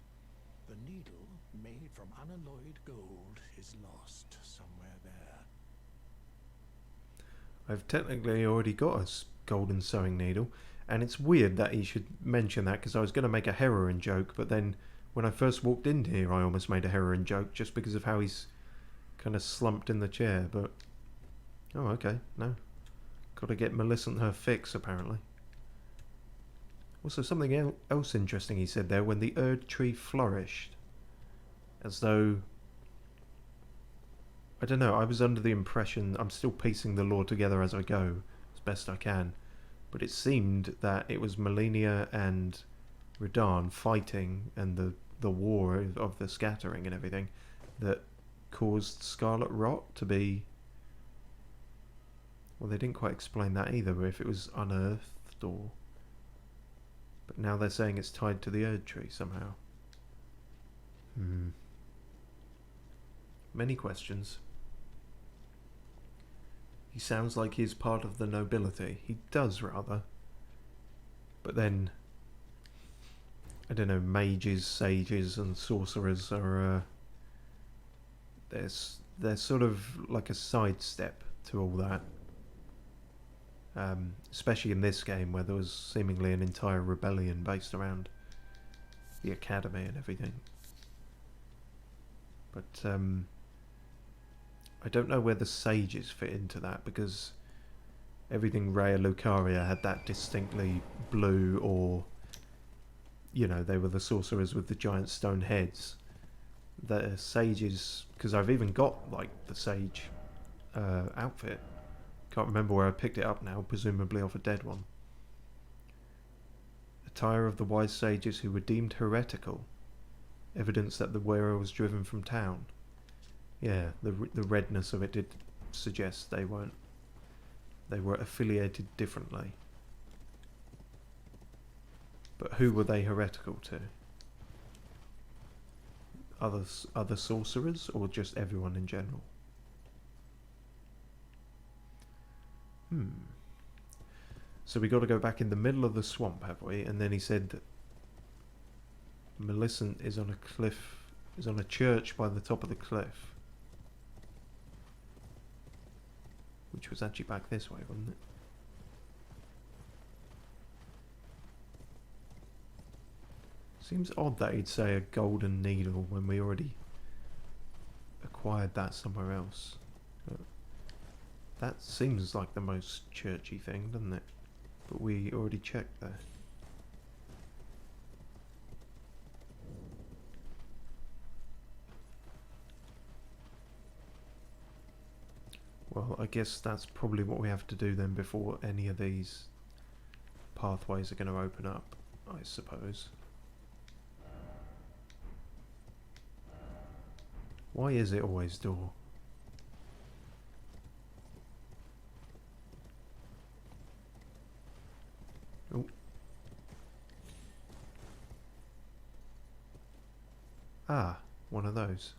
The needle, made from unalloyed gold, is lost somewhere there. I've technically already got a golden sewing needle, and it's weird that he should mention that, because I was going to make a heroin joke, but then when I first walked in here I almost made a heroin joke just because of how he's kind of slumped in the chair, but... Oh, okay, no. Got to get Millicent her fix, apparently. Also, something else interesting he said there, when the Erd Tree flourished. As though... I don't know, I was under the impression... I'm still piecing the lore together as I go, as best I can. But it seemed that it was Melania and Radahn fighting, and the war of the scattering and everything, that caused Scarlet Rot to be... Well, they didn't quite explain that either, if it was unearthed or... But now they're saying it's tied to the Erd Tree somehow. Many questions. He sounds like he's part of the nobility. He does, rather. But then... I don't know, mages, sages and sorcerers are... they're sort of like a sidestep to all that. Especially in this game, where there was seemingly an entire rebellion based around the academy and everything. But I don't know where the sages fit into that, because everything Rhea Lucaria had that distinctly blue, or, you know, they were the sorcerers with the giant stone heads. The sages, because I've even got like the sage outfit. Can't remember where I picked it up now, presumably off a dead one. Attire of the wise sages who were deemed heretical. Evidence that the wearer was driven from town. Yeah, the redness of it did suggest they weren't. They were affiliated differently. But who were they heretical to? Other sorcerers, or just everyone in general? So we got to go back in the middle of the swamp, have we? And then he said that Millicent is on a cliff, is on a church by the top of the cliff. Which was actually back this way, wasn't it? Seems odd that he'd say a golden needle when we already acquired that somewhere else. That seems like the most churchy thing, doesn't it? But we already checked there. Well, I guess that's probably what we have to do then before any of these pathways are going to open up, I suppose. Why is it always door? Oh. Ah, one of those.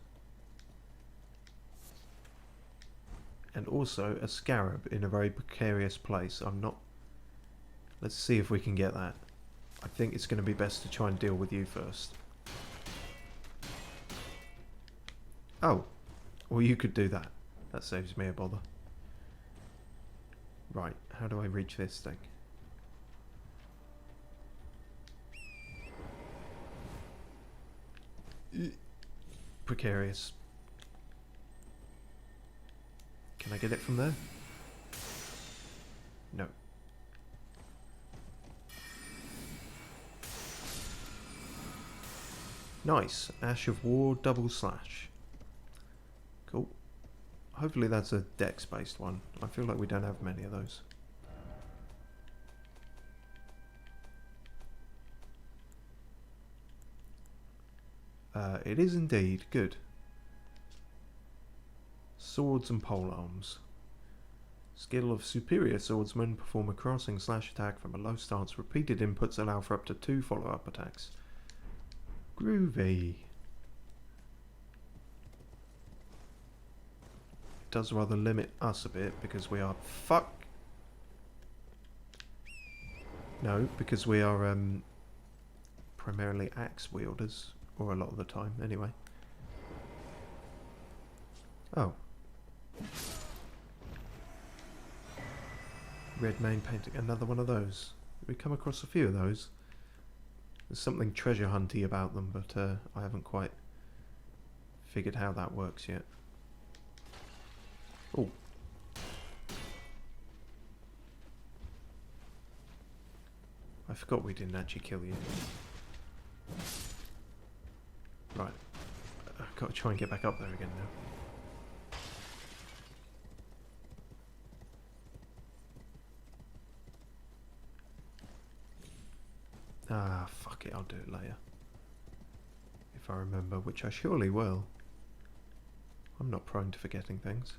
And also a scarab in a very precarious place. I'm not... Let's see if we can get that. I think it's going to be best to try and deal with you first. Oh. Well, you could do that. That saves me a bother. Right, how do I reach this thing? Precarious. Can I get it from there? No. Nice. Ash of War double slash. Cool. Hopefully that's a dex based one. I feel like we don't have many of those. It is indeed. Good. Swords and polearms. Skill of superior swordsman. Perform a crossing slash attack from a low stance. Repeated inputs allow for up to 2 follow-up attacks. Groovy. Does rather limit us a bit because we are... Fuck! No, because we are primarily axe wielders. Or a lot of the time, anyway. Oh. Red main painting, another one of those. We come across a few of those. There's something treasure hunty about them, but I haven't quite figured how that works yet. Oh. I forgot we didn't actually kill you. Right. I've got to try and get back up there again now. Ah, fuck it, I'll do it later. If I remember, which I surely will. I'm not prone to forgetting things.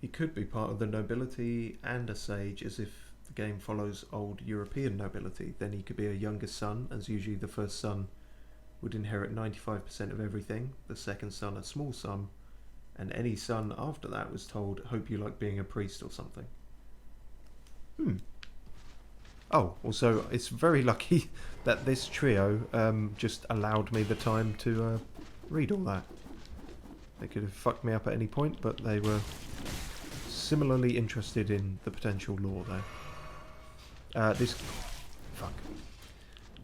He could be part of the nobility and a sage, as if the game follows old European nobility. Then he could be a younger son, as usually the first son would inherit 95% of everything, the second son a small sum, and any son after that was told, hope you like being a priest or something. Oh, also, it's very lucky that this trio just allowed me the time to read all that. They could have fucked me up at any point, but they were similarly interested in the potential lore there.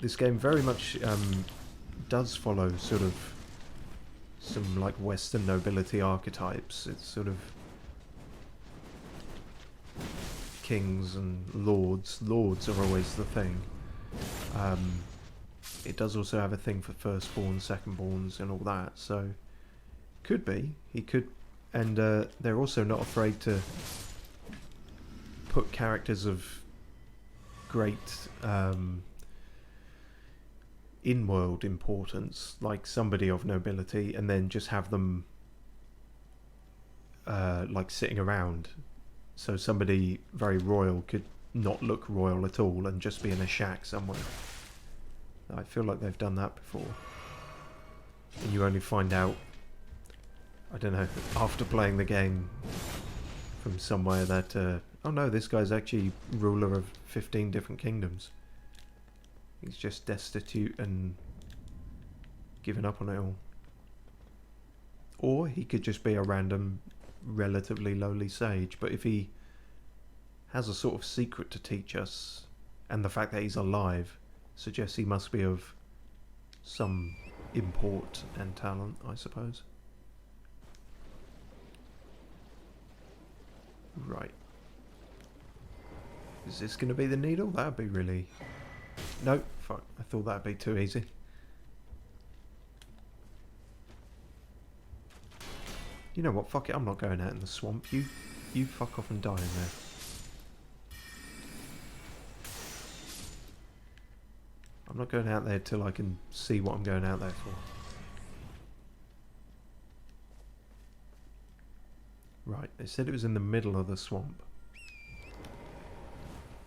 This game very much does follow sort of some like Western nobility archetypes. It's sort of kings and lords. Lords are always the thing. It does also have a thing for firstborns, secondborns, and all that. So could be he could, and they're also not afraid to put characters of great in-world importance, like somebody of nobility, and then just have them like sitting around. So somebody very royal could not look royal at all and just be in a shack somewhere. I feel like they've done that before. And you only find out, I don't know, after playing the game from somewhere that, oh no, this guy's actually ruler of 15 different kingdoms. He's just destitute and given up on it all. Or he could just be a random, relatively lowly sage. But if he has a sort of secret to teach us, and the fact that he's alive suggests he must be of some import and talent, I suppose. Right. Is this going to be the needle? That'd be really... No, fuck. I thought that'd be too easy. You know what? Fuck it. I'm not going out in the swamp. You fuck off and die in there. I'm not going out there till I can see what I'm going out there for. Right. They said it was in the middle of the swamp.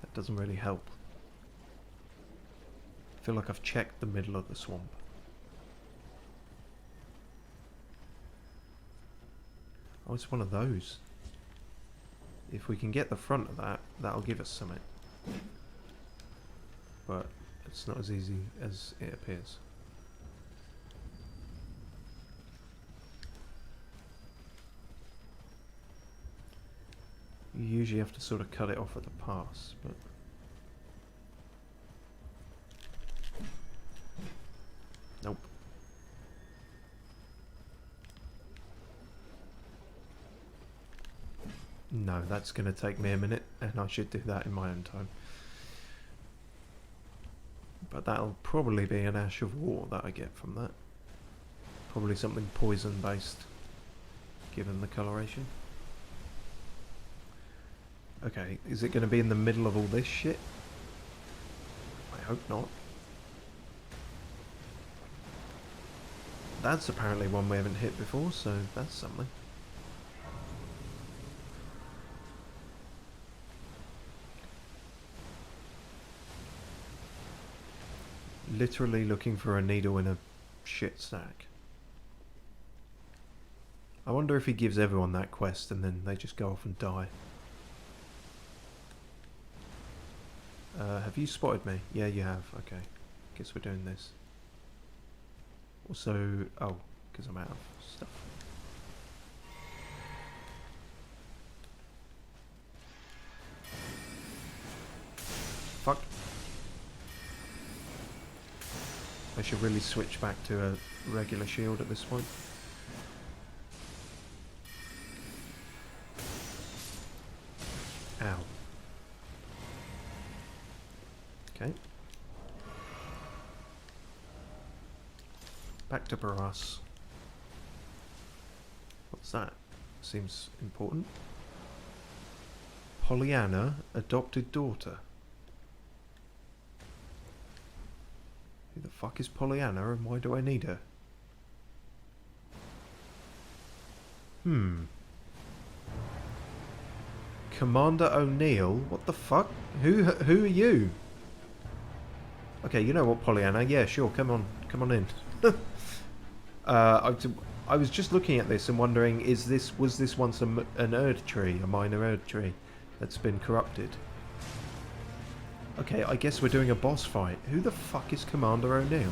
That doesn't really help. I feel like I've checked the middle of the swamp. Oh, it's one of those. If we can get the front of that, that'll give us something. But it's not as easy as it appears. You usually have to sort of cut it off at the pass, but... Nope. No, that's going to take me a minute, and I should do that in my own time. But that'll probably be an ash of war that I get from that. Probably something poison based, given the coloration. Okay, is it going to be in the middle of all this shit? I hope not. That's apparently one we haven't hit before, so that's something. Literally looking for a needle in a shit sack. I wonder if he gives everyone that quest and then they just go off and die. Have you spotted me? Yeah, you have. Okay. Guess we're doing this. Also... Oh, because I'm out of stuff. Fuck. I should really switch back to a regular shield at this point. Ow. Okay. Back to Barras. What's that? Seems important. Pollyanna, adopted daughter. Who the fuck is Pollyanna and why do I need her? Commander O'Neill? What the fuck? Who are you? Okay, you know what, Pollyanna? Yeah, sure, come on in. I was just looking at this and wondering, was this once an Erd tree, a minor Erd tree, that's been corrupted? Okay, I guess we're doing a boss fight. Who the fuck is Commander O'Neill?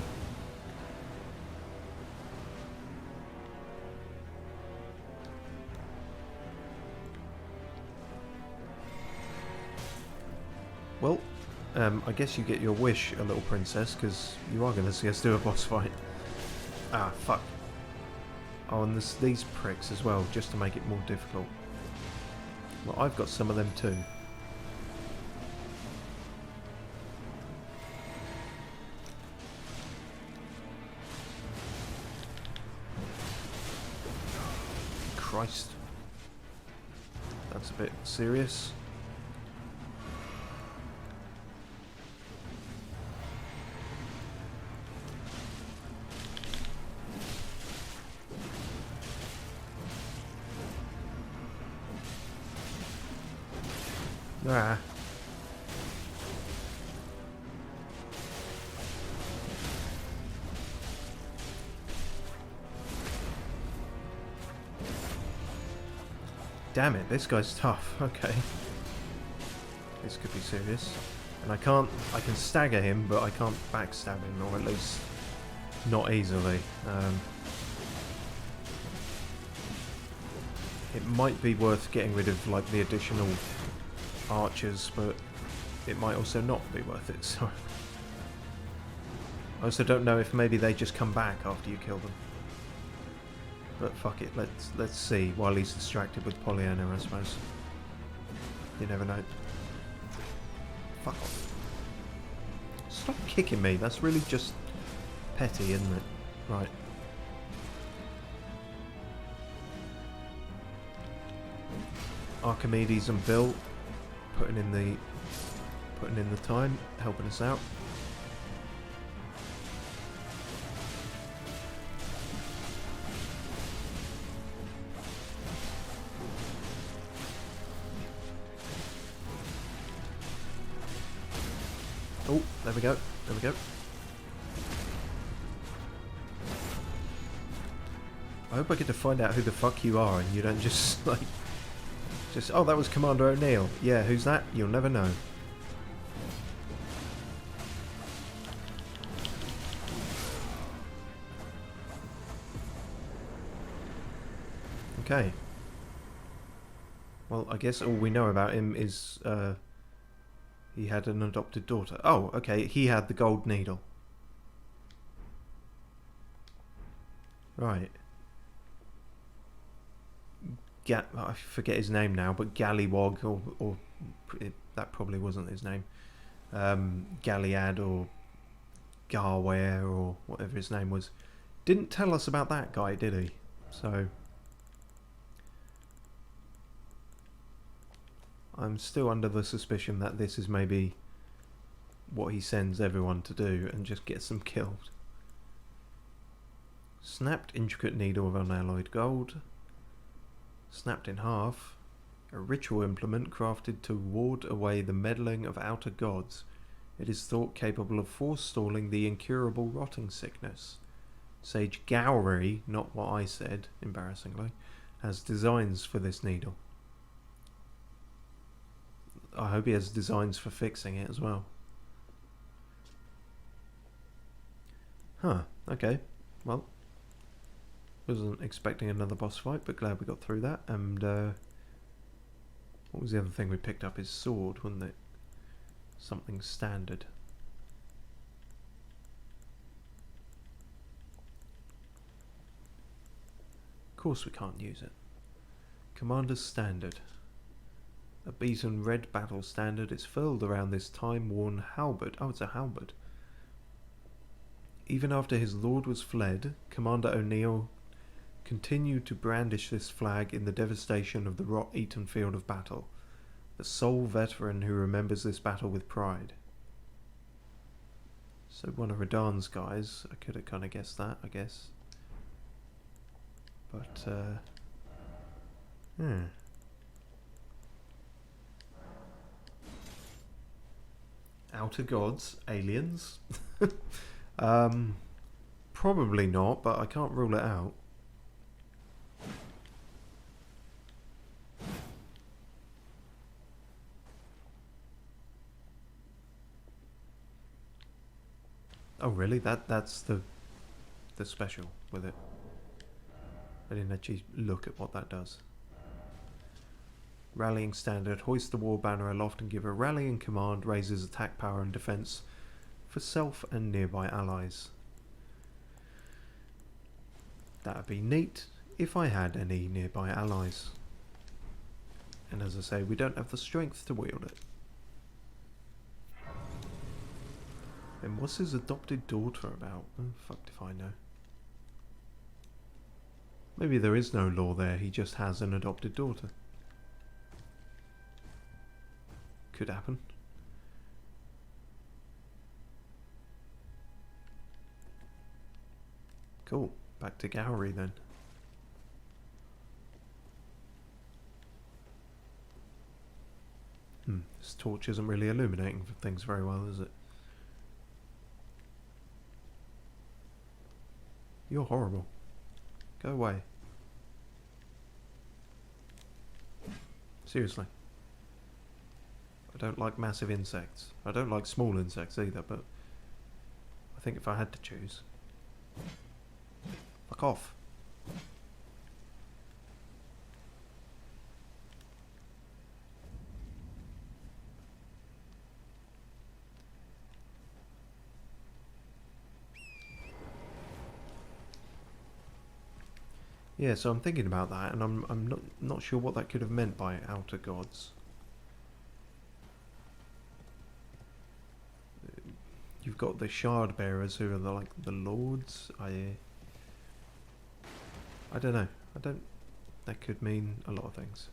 Well, I guess you get your wish, a little princess, because you are going to see us do a boss fight. Ah, fuck. Oh, and there's these pricks as well, just to make it more difficult. Well, I've got some of them too. Christ. That's a bit serious. Ah. Damn it, this guy's tough. Okay. This could be serious. And I can stagger him, but I can't backstab him, or at least not easily. It might be worth getting rid of like the additional archers, but it might also not be worth it, so I also don't know if maybe they just come back after you kill them. But fuck it, let's see while he's distracted with Pollyanna, I suppose. You never know. Fuck off. Stop kicking me, that's really just petty, isn't it? Right. Archimedes and Bill putting in the time, helping us out. Oh, there we go. There we go. I hope I get to find out who the fuck you are and you don't just, like... Just, oh, that was Commander O'Neill. Yeah, who's that? You'll never know. Okay. Well, I guess all we know about him is, he had an adopted daughter. Oh, okay, he had the gold needle. Right. I forget his name now, but Gallywog, or that probably wasn't his name. Galliad or Garware or whatever his name was. Didn't tell us about that guy, did he? So I'm still under the suspicion that this is maybe what he sends everyone to do and just gets them killed. Snapped intricate needle of unalloyed gold. Snapped in half. A ritual implement crafted to ward away the meddling of outer gods. It is thought capable of forestalling the incurable rotting sickness. Sage Gowry, not what I said, embarrassingly, has designs for this needle. I hope he has designs for fixing it as well. Huh, okay. Well, wasn't expecting another boss fight, but glad we got through that. And what was the other thing we picked up? His sword, wasn't it? Something standard. Of course we can't use it. Commander's standard. A beaten red battle standard is furled around this time-worn halberd. Oh, it's a halberd. Even after his lord was fled, Commander O'Neill continued to brandish this flag in the devastation of the rot-eaten field of battle. The sole veteran who remembers this battle with pride. So one of Radahn's guys. I could have kind of guessed that, I guess. But, Outer gods? Aliens? Probably not, but I can't rule it out. Oh really? That's the special with it. I didn't actually look at what that does. Rallying standard. Hoist the war banner aloft and give a rallying command. Raises attack power and defense for self and nearby allies. That'd be neat if I had any nearby allies. And as I say, we don't have the strength to wield it. And what's his adopted daughter about? Oh, fucked if I know. Maybe there is no law there, he just has an adopted daughter. Could happen. Cool. Back to Gowry then. This torch isn't really illuminating things very well, is it? You're horrible. Go away. Seriously. I don't like massive insects. I don't like small insects either, but I think if I had to choose... Fuck off. Yeah, so I'm thinking about that, and I'm not sure what that could have meant by outer gods. You've got the shard bearers who are like the lords. I don't know. That could mean a lot of things.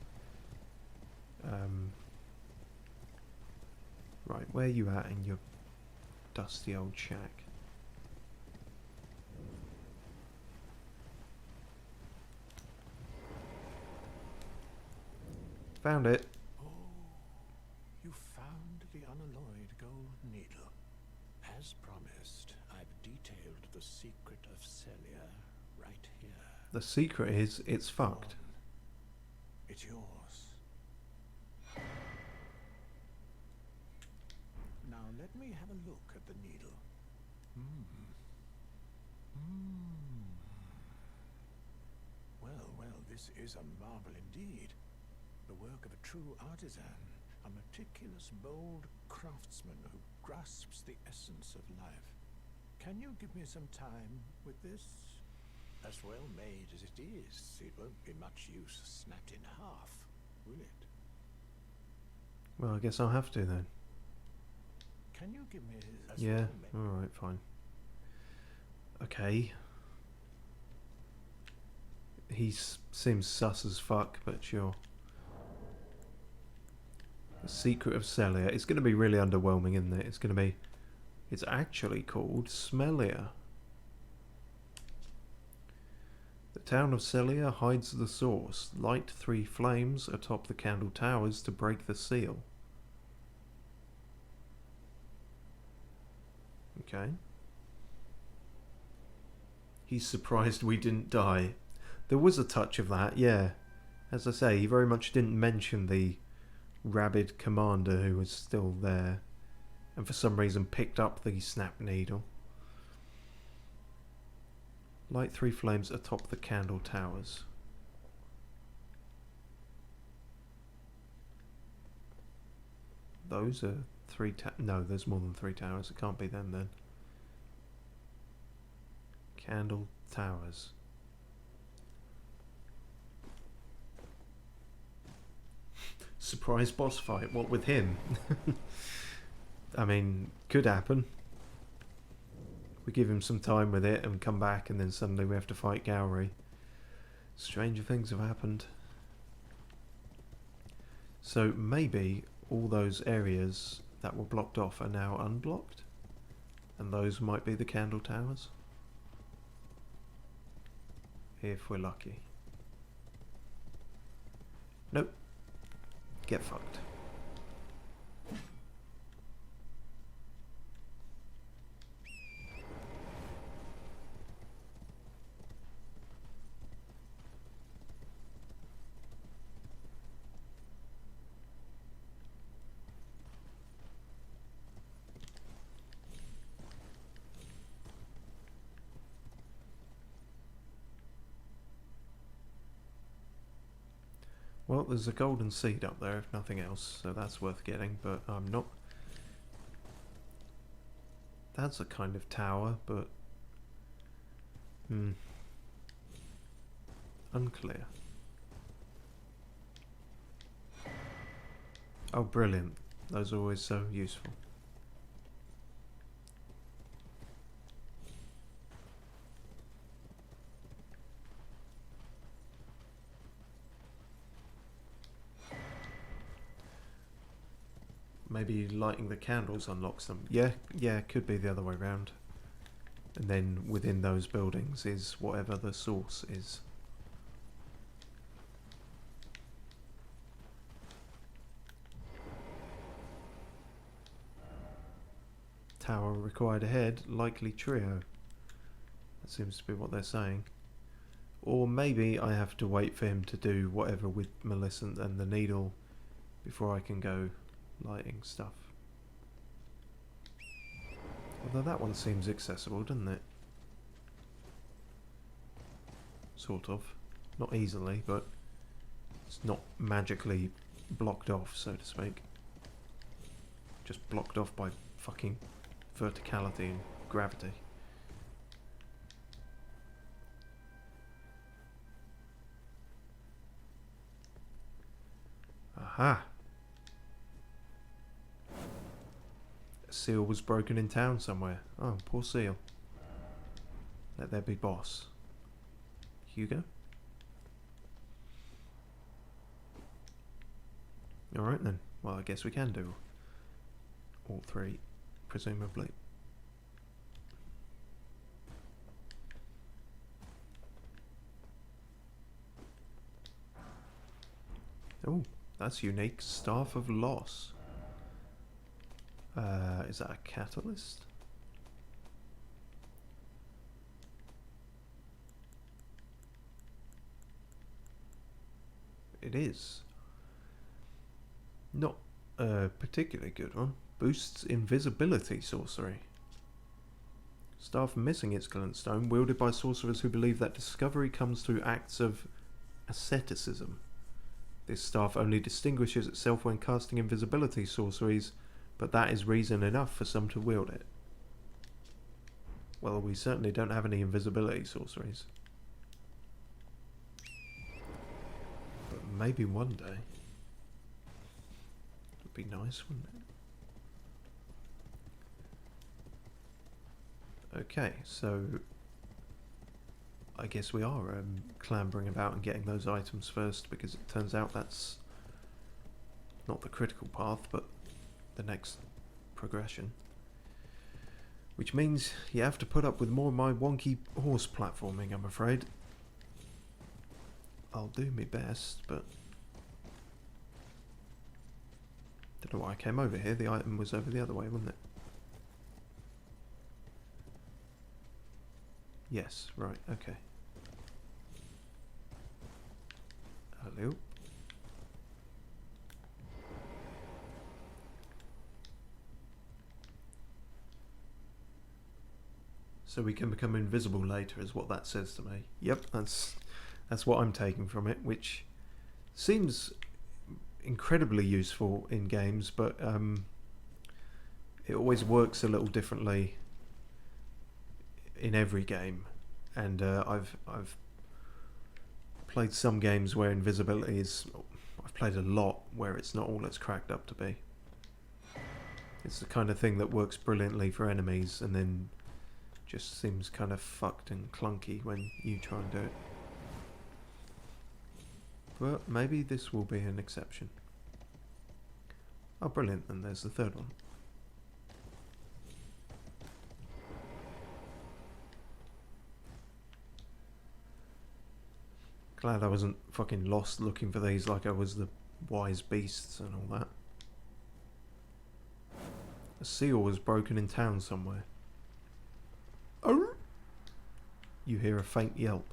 Right, where are you at in your dusty old shack? Found it. Oh, you found the unalloyed gold needle. As promised, I've detailed the secret of Celia right here. The secret is it's fucked. It's yours. Now let me have a look at the needle. Well, this is a marvel indeed. The work of a true artisan, a meticulous, bold craftsman who grasps the essence of life. Can you give me some time with this? As well made as it is, it won't be much use snapped in half, will it? Well, I guess I'll have to then. Can you give me as Yeah, well made? alright, fine. Okay. He seems sus as fuck, but sure. The Secret of Celia. It's going to be really underwhelming, isn't it? It's going to be... It's actually called Smellia. The town of Celia hides the source. Light 3 flames atop the candle towers to break the seal. Okay. He's surprised we didn't die. There was a touch of that, yeah. As I say, he very much didn't mention the rabid commander who was still there and for some reason picked up the snap needle. Light 3 flames atop the candle towers. Those are 3 no, there's more than 3 towers. It can't be them then. Candle towers. Surprise boss fight. What with him? I mean, could happen. We give him some time with it and come back and then suddenly we have to fight Gowry. Stranger things have happened. So maybe all those areas that were blocked off are now unblocked? And those might be the candle towers? If we're lucky. Nope. Get fucked. Well, there's a golden seed up there, if nothing else, so that's worth getting, but I'm not... That's a kind of tower, but... Unclear. Oh, brilliant. Those are always so useful. Maybe lighting the candles unlocks them. Yeah, could be the other way around. And then within those buildings is whatever the source is. Tower required ahead, likely trio. That seems to be what they're saying. Or maybe I have to wait for him to do whatever with Millicent and the needle before I can go lighting stuff. Although that one seems accessible, doesn't it? Sort of. Not easily, but it's not magically blocked off, so to speak. Just blocked off by fucking verticality and gravity. Aha! A seal was broken in town somewhere. Oh, poor seal. Let there be boss. Hugo? Alright then. Well, I guess we can do all 3, presumably. Oh, that's unique. Staff of Loss. Is that a catalyst? it is. Not a particularly good one. Boosts invisibility sorcery. Staff missing its glintstone, wielded by sorcerers who believe that discovery comes through acts of asceticism. This staff only distinguishes itself when casting invisibility sorceries, but that is reason enough for some to wield it. Well, we certainly don't have any invisibility sorceries. But maybe one day. Would be nice, wouldn't it? Okay, so I guess we are clambering about and getting those items first, because it turns out that's not the critical path, but the next progression. Which means you have to put up with more of my wonky horse platforming, I'm afraid. I'll do my best, but don't know why I came over here. The item was over the other way, wasn't it? Yes, right, okay. Hello. So we can become invisible later, is what that says to me. Yep, that's what I'm taking from it, which seems incredibly useful in games, but it always works a little differently in every game. And I've played some games where invisibility is... I've played a lot where it's not all it's cracked up to be. It's the kind of thing that works brilliantly for enemies and then just seems kind of fucked and clunky when you try and do it. But maybe this will be an exception. Oh, brilliant, and there's the third one. Glad I wasn't fucking lost looking for these like I was the wise beasts and all that. A seal was broken in town somewhere. Oh! You hear a faint yelp.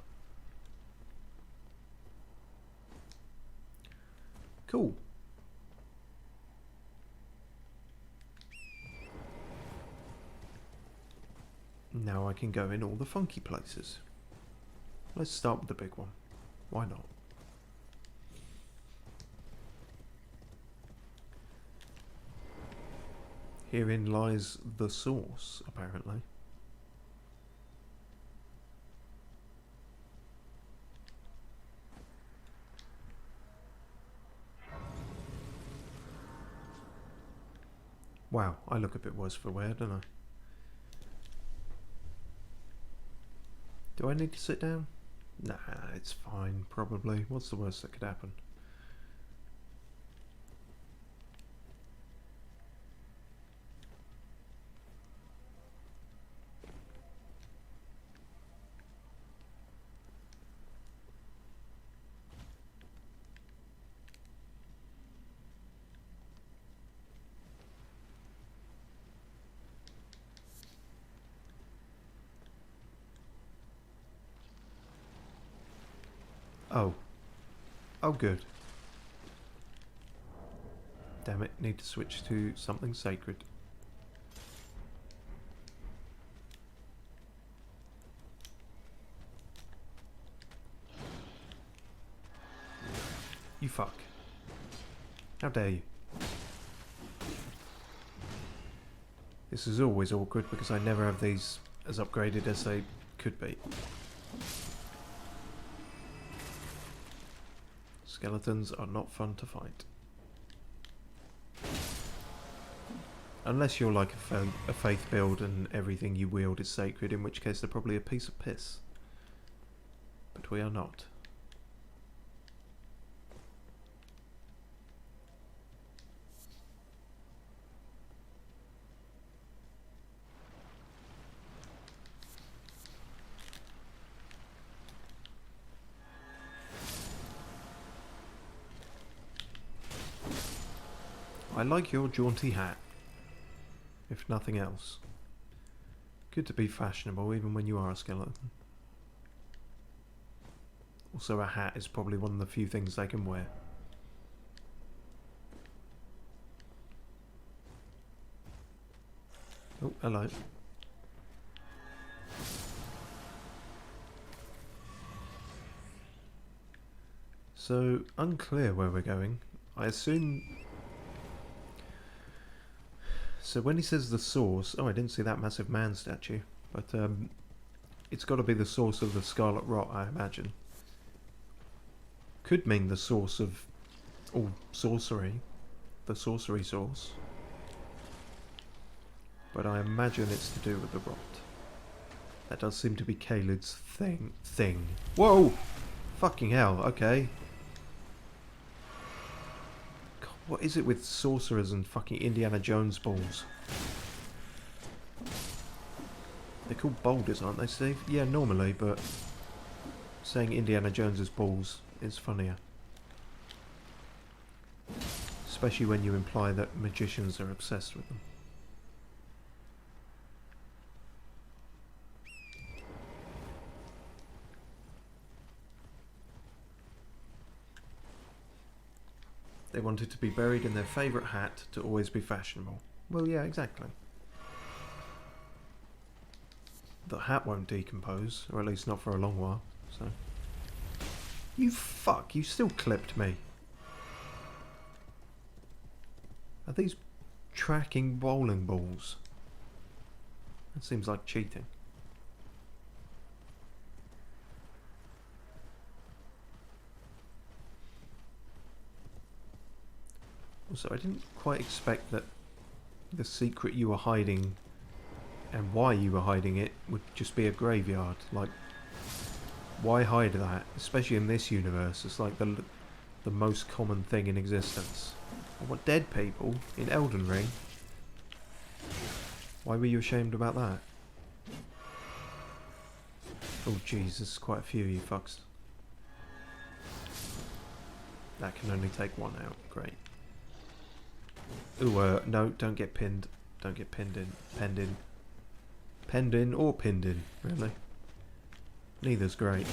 Cool. Now I can go in all the funky places. Let's start with the big one. Why not? Herein lies the source, apparently. Wow, I look a bit worse for wear, don't I? Do I need to sit down? Nah, it's fine, probably. What's the worst that could happen? Oh. Oh, good. Damn it, need to switch to something sacred. You fuck. How dare you? This is always awkward because I never have these as upgraded as they could be. Skeletons are not fun to fight. Unless you're like a faith build and everything you wield is sacred, in which case they're probably a piece of piss. But we are not. I like your jaunty hat, if nothing else. Good to be fashionable even when you are a skeleton. Also, a hat is probably one of the few things they can wear. Oh, hello. So, unclear where we're going. I assume... So when he says the source... Oh, I didn't see that massive man statue. But, it's got to be the source of the Scarlet Rot, I imagine. Could mean the source of all sorcery. The sorcery source. But I imagine it's to do with the rot. That does seem to be Caelid's thing. Whoa! Fucking hell, okay. God, what is it with sorcerers and fucking Indiana Jones balls? They're called boulders, aren't they, Steve? Yeah, normally, but saying Indiana Jones's balls is funnier. Especially when you imply that magicians are obsessed with them. They wanted to be buried in their favourite hat to always be fashionable. Well, yeah, exactly. The hat won't decompose, or at least not for a long while, so... You fuck, you still clipped me. Are these tracking bowling balls? That seems like cheating. Also, I didn't quite expect that the secret you were hiding and why you were hiding it would just be a graveyard. Like, why hide that? Especially in this universe, it's like the most common thing in existence. I want dead people in Elden Ring. Why were you ashamed about that? Oh Jesus, quite a few, you fucks. That can only take one out, great. Ooh, no, don't get pinned. Don't get pinned in. Penned in. Penned in or pinned in, really. Neither's great.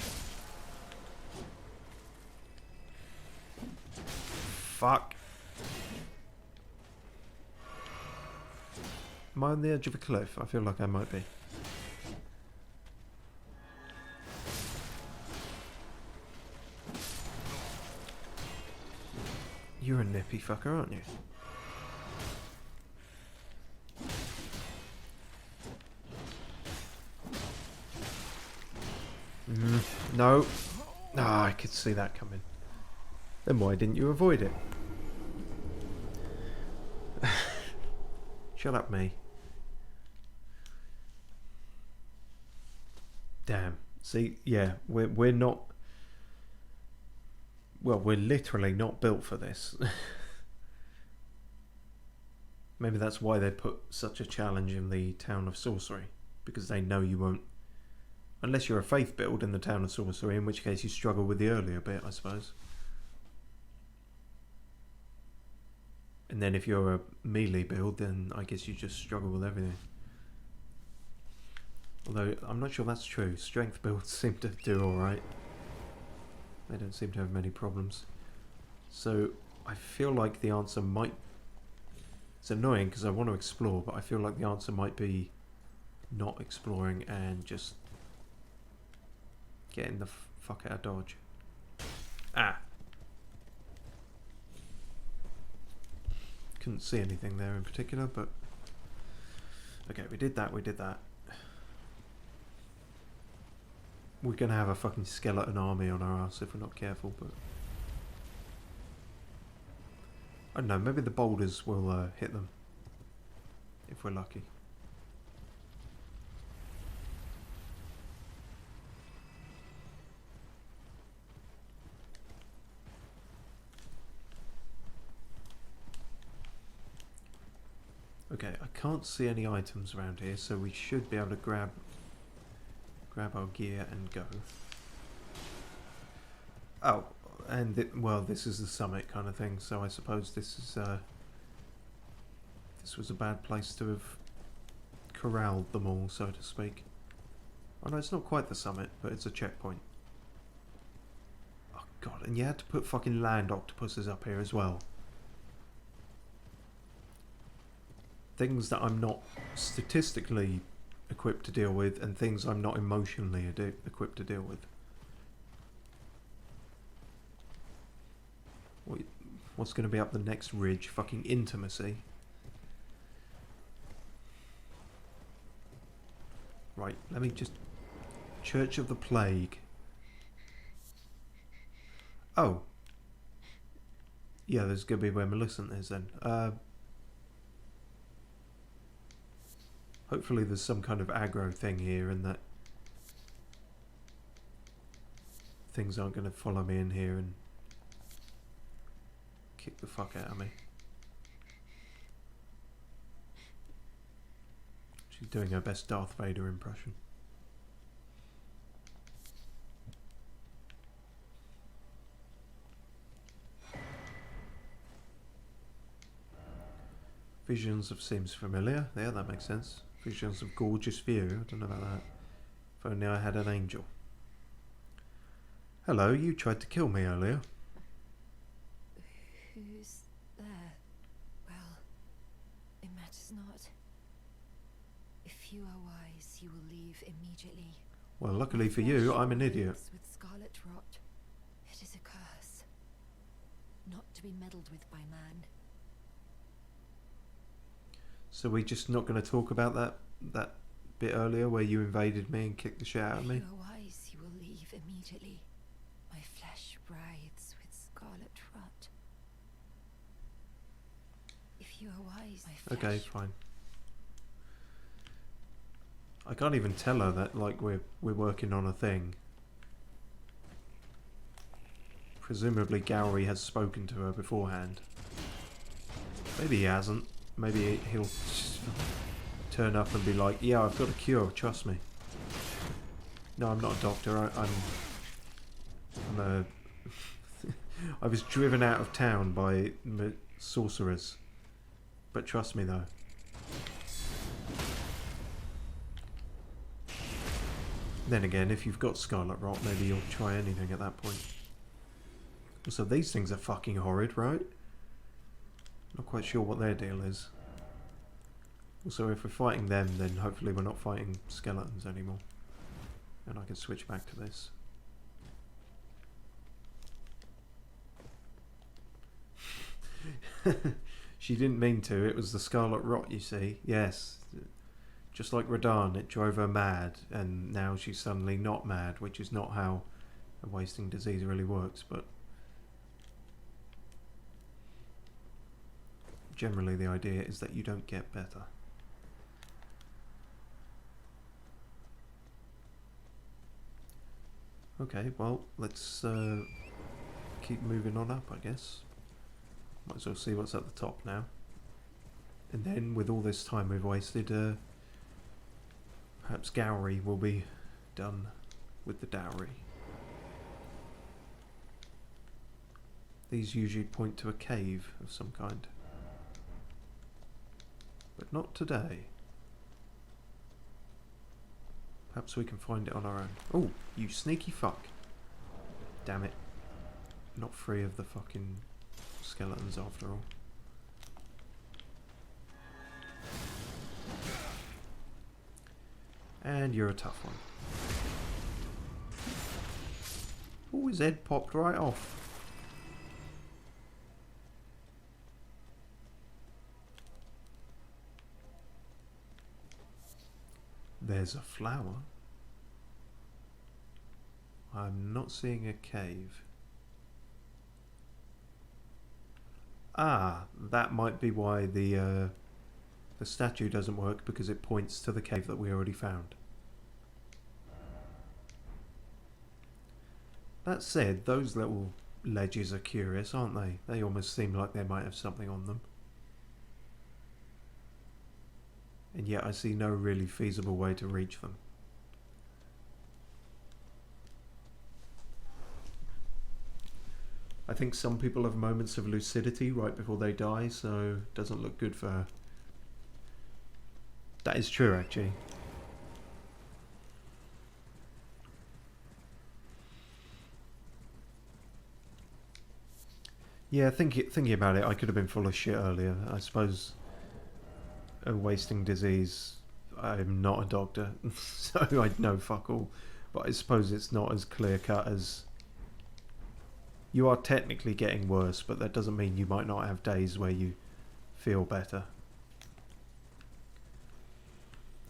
Fuck. Am I on the edge of a cliff? I feel like I might be. You're a nippy fucker, aren't you? No. Ah, I could see that coming. Then why didn't you avoid it? Shut up, me. Damn. See, yeah, we're not... Well, we're literally not built for this. Maybe that's why they put such a challenge in the Town of Sorcery. Because they know you won't... Unless you're a faith build in the Town of Sorcery, in which case you struggle with the earlier bit, I suppose. And then if you're a melee build, then I guess you just struggle with everything. Although, I'm not sure that's true. Strength builds seem to do alright. They don't seem to have many problems. So, I feel like the answer might... It's annoying because I want to explore, but I feel like the answer might be not exploring and just getting the fuck out of Dodge. Ah! Couldn't see anything there in particular, but... Okay, we did that, we did that. We're gonna have a fucking skeleton army on our ass if we're not careful, but... I don't know, maybe the boulders will hit them. If we're lucky. Okay, I can't see any items around here, so we should be able to grab our gear and go. Oh, and well, this is the summit kind of thing, so I suppose this is this was a bad place to have corralled them all, so to speak. Oh no, it's not quite the summit, but it's a checkpoint. God, and you had to put fucking land octopuses up here as well. Things that I'm not statistically equipped to deal with, and things I'm not emotionally equipped to deal with. What's going to be up the next ridge? Fucking intimacy. Right, let me just... Church of the Plague. Oh. Yeah, there's going to be where Millicent is then. Hopefully there's some kind of aggro thing here and that things aren't going to follow me in here and kick the fuck out of me. She's doing her best Darth Vader impression. Visions of seems familiar. Yeah, that makes sense. Visions of gorgeous view. I don't know about that. If only I had an angel. Hello, you tried to kill me earlier. Who's there? Well, it matters not. If you are wise, you will leave immediately. Well, luckily for you, I'm an idiot. With scarlet rot. It is a curse. Not to be meddled with by man. So we're just not going to talk about that bit earlier where you invaded me and kicked the shit out of me? If you are wise, you will leave immediately. My flesh writhes with scarlet rot. If you are wise, my flesh... Okay, fine. I can't even tell her that, like, we're working on a thing. Presumably Gowry has spoken to her beforehand. Maybe he hasn't. Maybe he'll just turn up and be like, yeah, I've got a cure, trust me. No, I'm not a doctor. I'm a... I was driven out of town by sorcerers. But trust me, though. Then again, if you've got Scarlet Rot, maybe you'll try anything at that point. So these things are fucking horrid, right? Not quite sure what their deal is. Also, if we're fighting them, then hopefully we're not fighting skeletons anymore. And I can switch back to this. She didn't mean to, it was the Scarlet Rot, you see. Yes. Just like Radahn, it drove her mad, and now she's suddenly not mad, which is not how a wasting disease really works, but generally the idea is that you don't get better. Okay, well, let's keep moving on up, I guess. Might as well see what's at the top now. And then, with all this time we've wasted, perhaps Gowry will be done with the dowry. These usually point to a cave of some kind. But not today. Perhaps we can find it on our own. Oh, you sneaky fuck. Damn it. Not free of the fucking skeletons after all. And you're a tough one. Oh, his head popped right off. There's a flower. I'm not seeing a cave. Ah, that might be why the statue doesn't work, because it points to the cave that we already found. That said, those little ledges are curious, aren't they? They almost seem like they might have something on them. And yet I see no really feasible way to reach them. I think some people have moments of lucidity right before they die, so it doesn't look good for her. That is true, actually. Yeah, thinking about it, I could have been full of shit earlier. I suppose a wasting disease, I'm not a doctor, so I know fuck all. But I suppose it's not as clear cut as... You are technically getting worse, but that doesn't mean you might not have days where you feel better.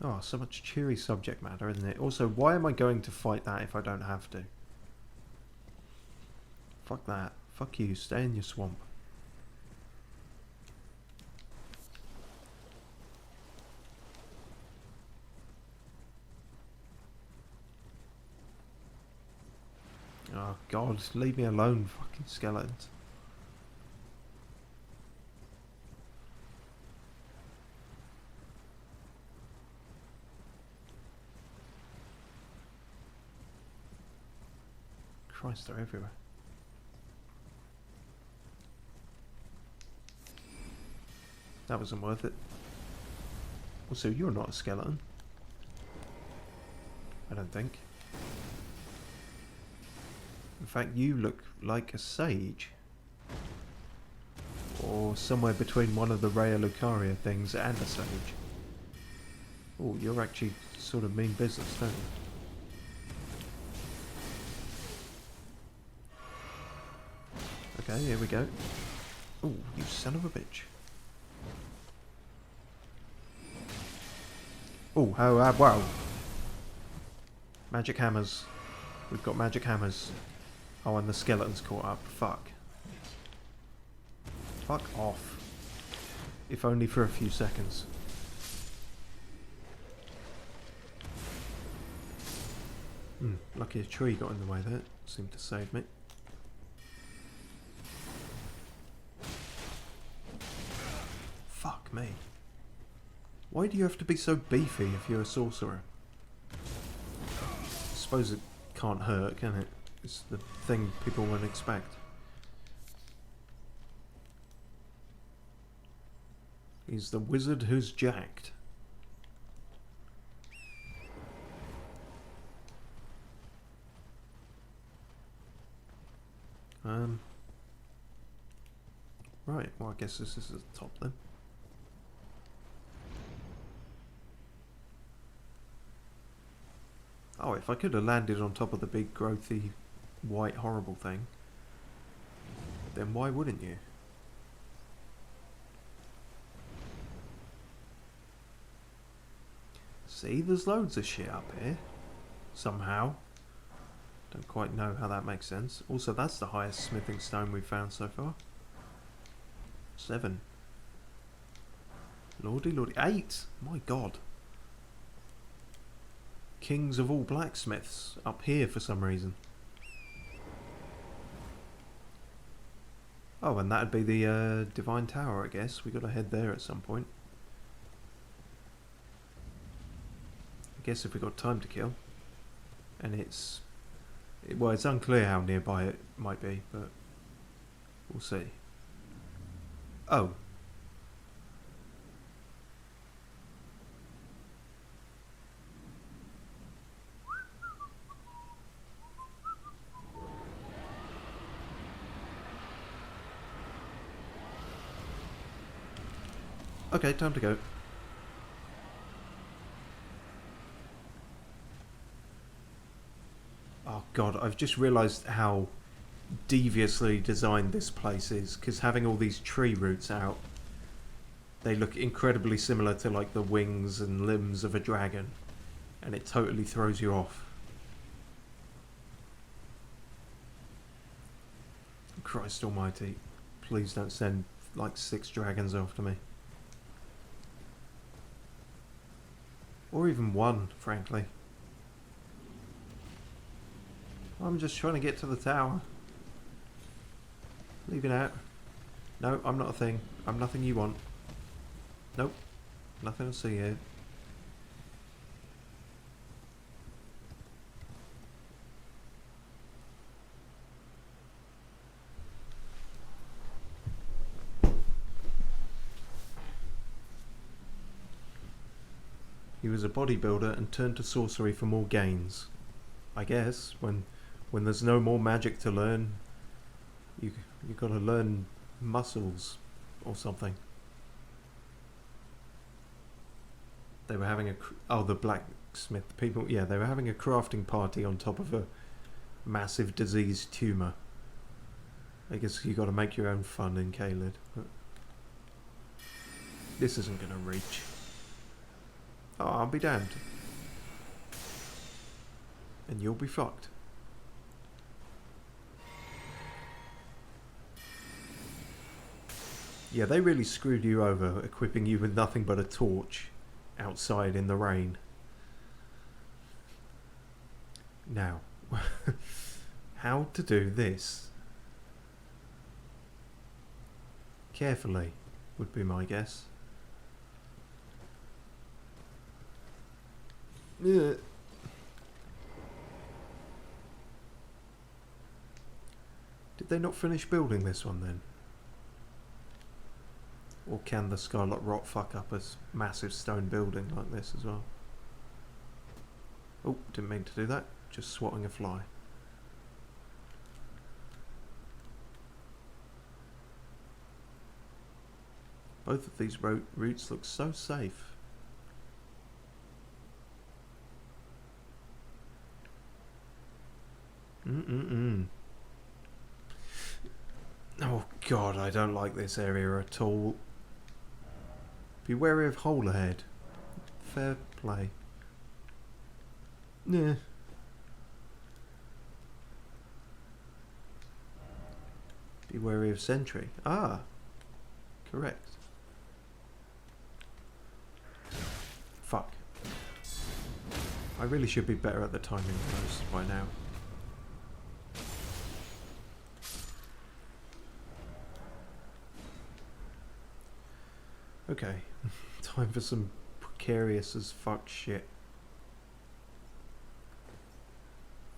Oh, so much cheery subject matter, isn't it? Also, why am I going to fight that if I don't have to? Fuck that. Fuck you, stay in your swamp. Oh god, leave me alone, fucking skeletons. Christ, they're everywhere. That wasn't worth it. Also, you're not a skeleton. I don't think. In fact, you look like a sage. Or somewhere between one of the Rhea Lucaria things and a sage. Oh, you're actually sort of mean business, don't you? Okay, here we go. Oh, you son of a bitch. Oh, wow. Magic hammers. We've got magic hammers. Oh, and the skeleton's caught up. Fuck. Fuck off. If only for a few seconds. Lucky a tree got in the way there. Seemed to save me. Fuck me. Why do you have to be so beefy if you're a sorcerer? I suppose it can't hurt, can it? It's the thing people wouldn't expect. He's the wizard who's jacked. Right, well I guess this is the top then. Oh, if I could have landed on top of the big growthy white horrible thing, then why wouldn't you? See, there's loads of shit up here. Somehow. Don't quite know how that makes sense. Also, that's the highest smithing stone we've found so far. 7. Lordy, lordy. 8! My god. Kings of all blacksmiths up here for some reason. Oh, and that'd be the Divine Tower, I guess. We gotta head there at some point. I guess if we got time to kill. And it's... well, it's unclear how nearby it might be, but we'll see. Oh. Okay, time to go. Oh god, I've just realised how deviously designed this place is, because having all these tree roots out, they look incredibly similar to like the wings and limbs of a dragon, and it totally throws you off. Christ almighty, please don't send like 6 dragons after me. Or even 1, frankly. I'm just trying to get to the tower. Leaving out. No, I'm not a thing. I'm nothing you want. Nope. Nothing to see here. He was a bodybuilder and turned to sorcery for more gains. I guess, when there's no more magic to learn, you gotta learn muscles or something. They were having the blacksmith people, yeah, they were having a crafting party on top of a massive diseased tumour. I guess you got to make your own fun in Caelid. But this isn't going to reach. Oh, I'll be damned. And you'll be fucked. Yeah, they really screwed you over, equipping you with nothing but a torch outside in the rain. Now, how to do this? Carefully, would be my guess. Did they not finish building this one then? Or can the Scarlet Rot fuck up a massive stone building like this as well? Oh, didn't mean to do that. Just swatting a fly. Both of these routes look so safe. Oh god, I don't like this area at all. Be wary of hole ahead. Fair play. Yeah. Be wary of sentry. Ah, correct. Fuck. I really should be better at the timing of those by now. Okay, time for some precarious as fuck shit.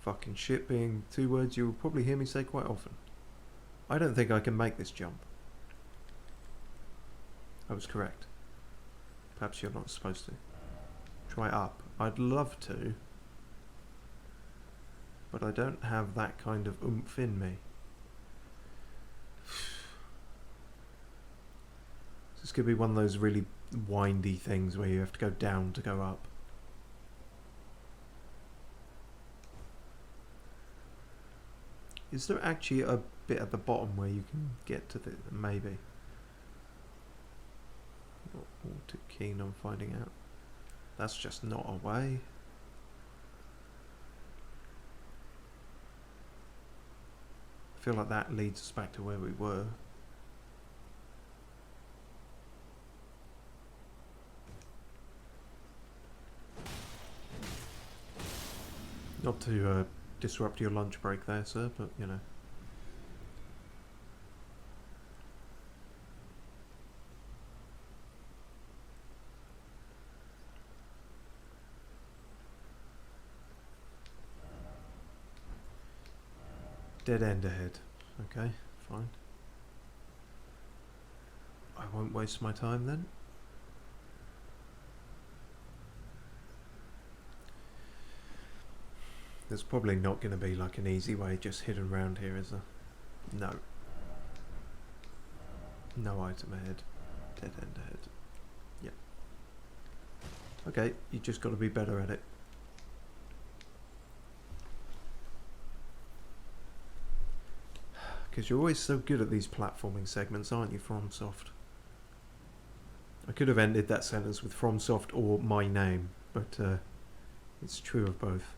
Fucking shit being two words you will probably hear me say quite often. I don't think I can make this jump. I was correct. Perhaps you're not supposed to. Try up. I'd love to. But I don't have that kind of oomph in me. This could be one of those really windy things where you have to go down to go up. Is there actually a bit at the bottom where you can get to the... maybe. Not all too keen on finding out. That's just not a way. I feel like that leads us back to where we were. Not to disrupt your lunch break there, sir, but you know. Dead end ahead. Okay, fine. I won't waste my time then. There's probably not going to be like an easy way just hidden around here, is there? No. No item ahead. Dead end ahead. Yep. Okay, you just got to be better at it. Because you're always so good at these platforming segments, aren't you, FromSoft? I could have ended that sentence with FromSoft or my name, but it's true of both.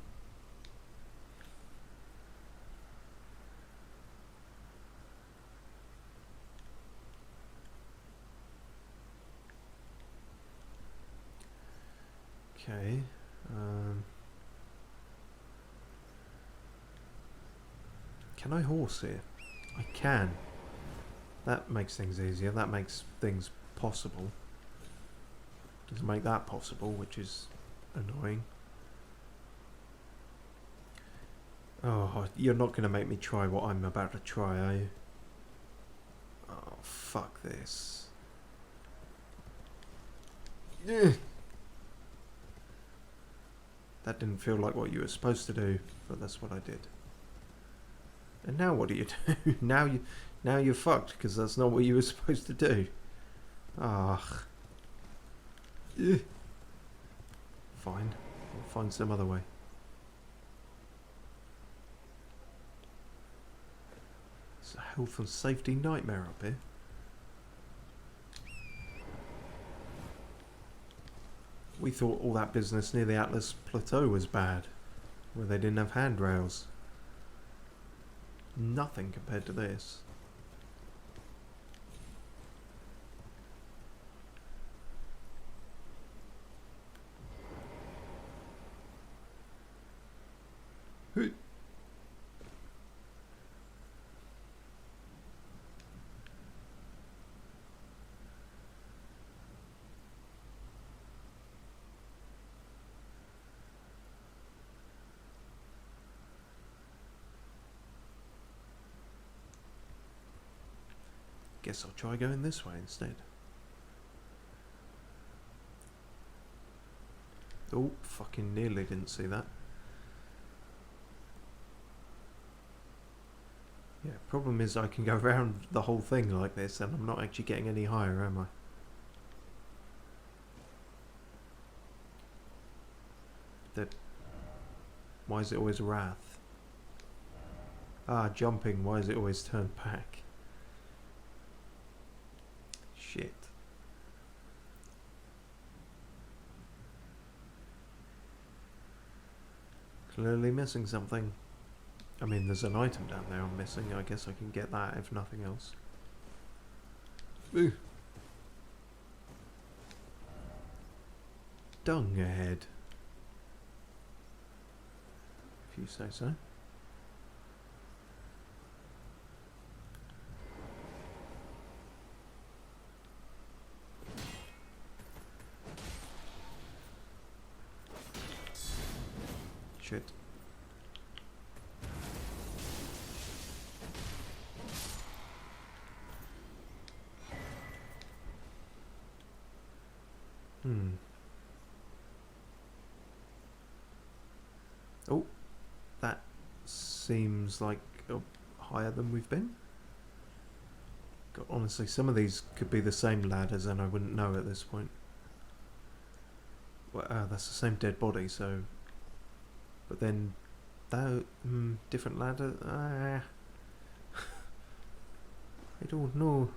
Okay. Can I horse here? I can. That makes things easier. That makes things possible. Doesn't make that possible, which is annoying. Oh, you're not going to make me try what I'm about to try, are you? Oh, fuck this. Ugh. That didn't feel like what you were supposed to do, but that's what I did. And now what do you do? Now you're fucked, because that's not what you were supposed to do. Ah. Ugh. Fine. I'll find some other way. It's a health and safety nightmare up here. We thought all that business near the Atlas Plateau was bad, where they didn't have handrails. Nothing compared to this. Guess I'll try going this way instead. Oh, fucking nearly didn't see that. Yeah, problem is I can go around the whole thing like this and I'm not actually getting any higher, am I? Why is it always wrath? Ah, jumping, why is it always turned back? Shit. Clearly missing something. I mean, there's an item down there I'm missing. I guess I can get that if nothing else. Ooh. Dung ahead. If you say so. Shit. Oh, that seems like higher than we've been. God, honestly, some of these could be the same ladders and I wouldn't know at this point. Well, that's the same dead body, so... But then, that different ladder. I don't know.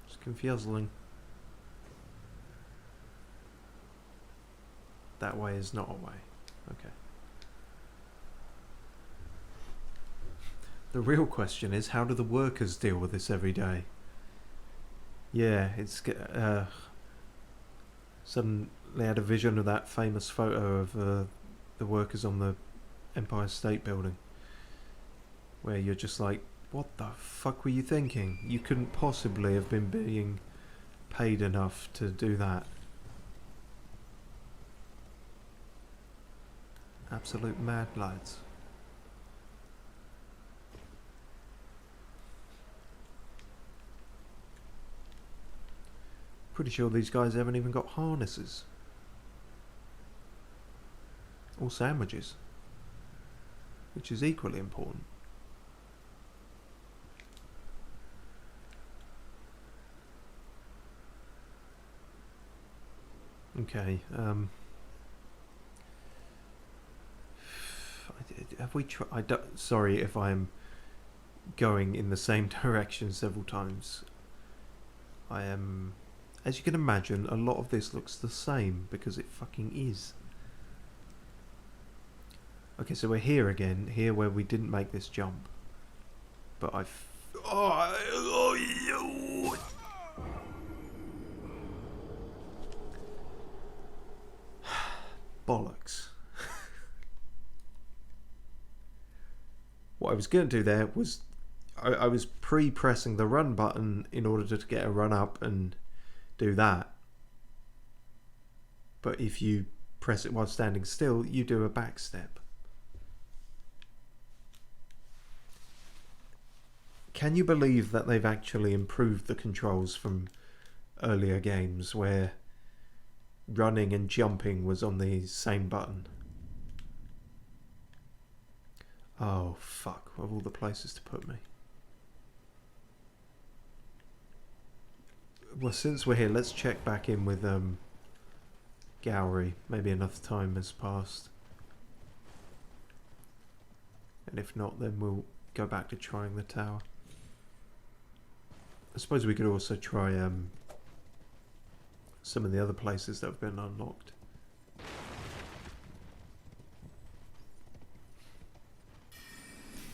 It's confusing. That way is not a way. Okay. The real question is, how do the workers deal with this every day? Yeah, it's suddenly had a vision of that famous photo of the workers on the Empire State Building, where you're just like, what the fuck were you thinking? You couldn't possibly have been being paid enough to do that. Absolute mad lads. Pretty sure these guys haven't even got harnesses. Or sandwiches. Which is equally important. Okay, have we tried? Sorry if I'm going in the same direction several times. I am, as you can imagine, a lot of this looks the same because it fucking is. Okay, so we're here again, here where we didn't make this jump. But bollocks. What I was going to do there was I was pre-pressing the run button in order to get a run up and do that. But if you press it while standing still, you do a back step. Can you believe that they've actually improved the controls from earlier games where running and jumping was on the same button? Oh fuck, of all the places to put me. Well, since we're here, let's check back in with Gowry. Maybe enough time has passed. And if not, then we'll go back to trying the tower. I suppose we could also try some of the other places that have been unlocked.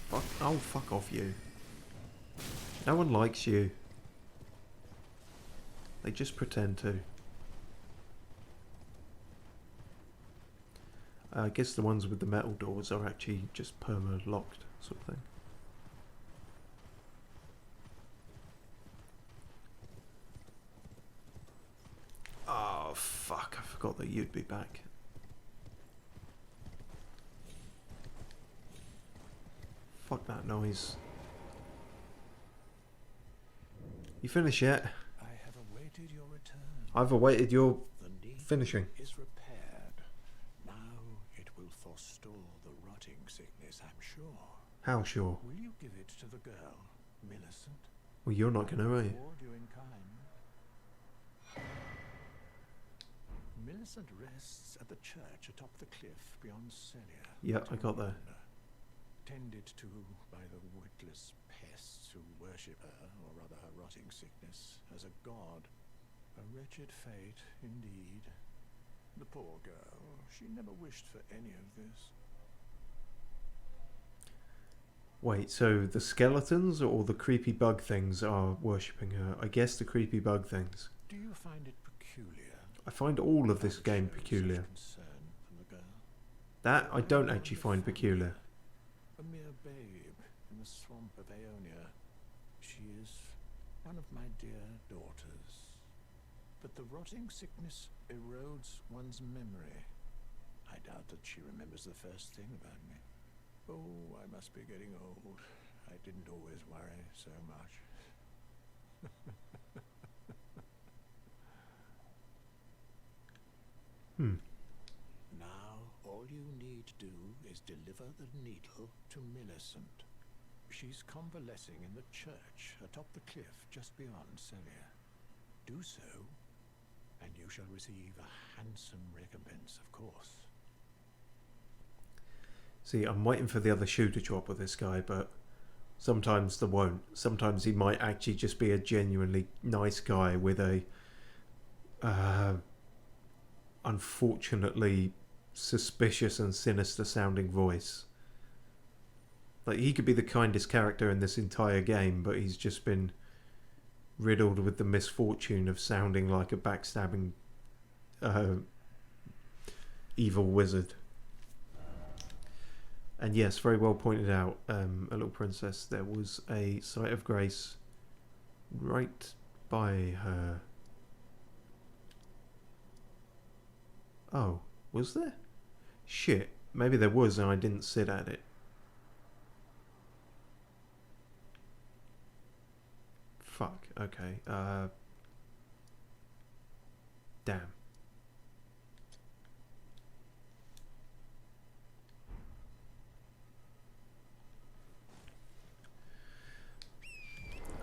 Fuck, oh, fuck off you. No one likes you. They just pretend to. I guess the ones with the metal doors are actually just perma-locked, sort of thing. Oh, fuck, I forgot that you'd be back. Fuck that noise. You finished yet? I have awaited your return. I've awaited your The need finishing. is repaired. Now it will forestall the rotting sickness, I'm sure. How sure? Will you give it to the girl, Millicent? Well, you're not going to, are you? Reward you in kind. Millicent rests at the church atop the cliff beyond Celia. Yeah, I got there. Tended to by the witless pests who worship her, or rather her rotting sickness, as a god. A wretched fate, indeed. The poor girl, she never wished for any of this. Wait, so the skeletons or the creepy bug things are worshipping her? I guess the creepy bug things. Do you find it peculiar? I find all of this game peculiar. Concern from the girl? That I don't actually find peculiar. A mere babe in the swamp of Aeonia. She is one of my dear daughters. But the rotting sickness erodes one's memory. I doubt that she remembers the first thing about me. Oh, I must be getting old. I didn't always worry so much. Now, all you need to do is deliver the needle to Millicent. She's convalescing in the church atop the cliff just beyond Celia. Do so, and you shall receive a handsome recompense, of course. See, I'm waiting for the other shoe to drop with this guy, but sometimes there won't. Sometimes he might actually just be a genuinely nice guy with a unfortunately suspicious and sinister sounding voice. Like, he could be the kindest character in this entire game, but he's just been riddled with the misfortune of sounding like a backstabbing evil wizard. And yes, very well pointed out, a little princess, there was a site of grace right by her. Oh, was there? Shit, maybe there was and I didn't sit at it. Fuck, okay, damn.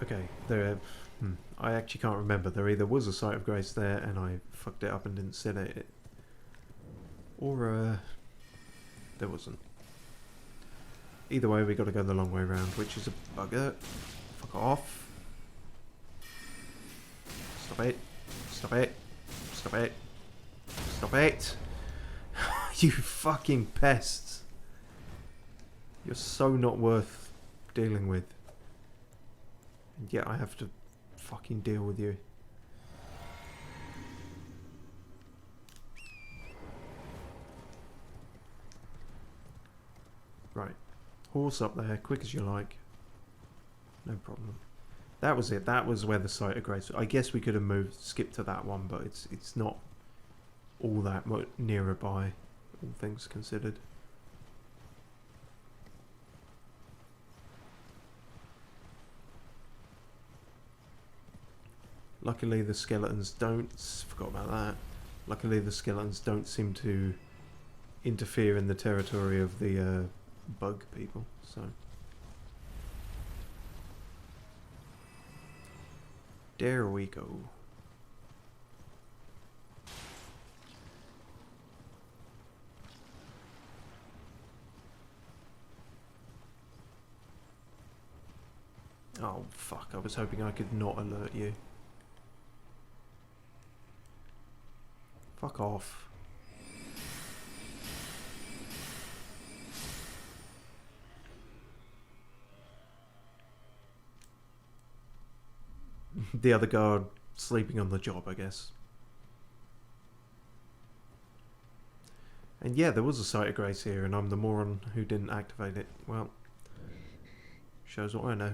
Okay, there. I actually can't remember. There either was a site of grace there and I fucked it up and didn't sit at it, or there wasn't. Either way, we got to go the long way round, which is a bugger. Fuck off! Stop it! Stop it! Stop it! Stop it! You fucking pests! You're so not worth dealing with. And yet I have to fucking deal with you. Right. Horse up there, quick as you like. No problem. That was it. That was where the site of grace. I guess we could have skipped to that one, but it's not all that much nearer by, all things considered. Luckily the skeletons don't... Forgot about that. Luckily the skeletons don't seem to interfere in the territory of the bug people, so... There we go. Oh, fuck. I was hoping I could not alert you. Fuck off. The other guard sleeping on the job, I guess. And yeah, there was a site of grace here, and I'm the moron who didn't activate it. Well, shows what I know.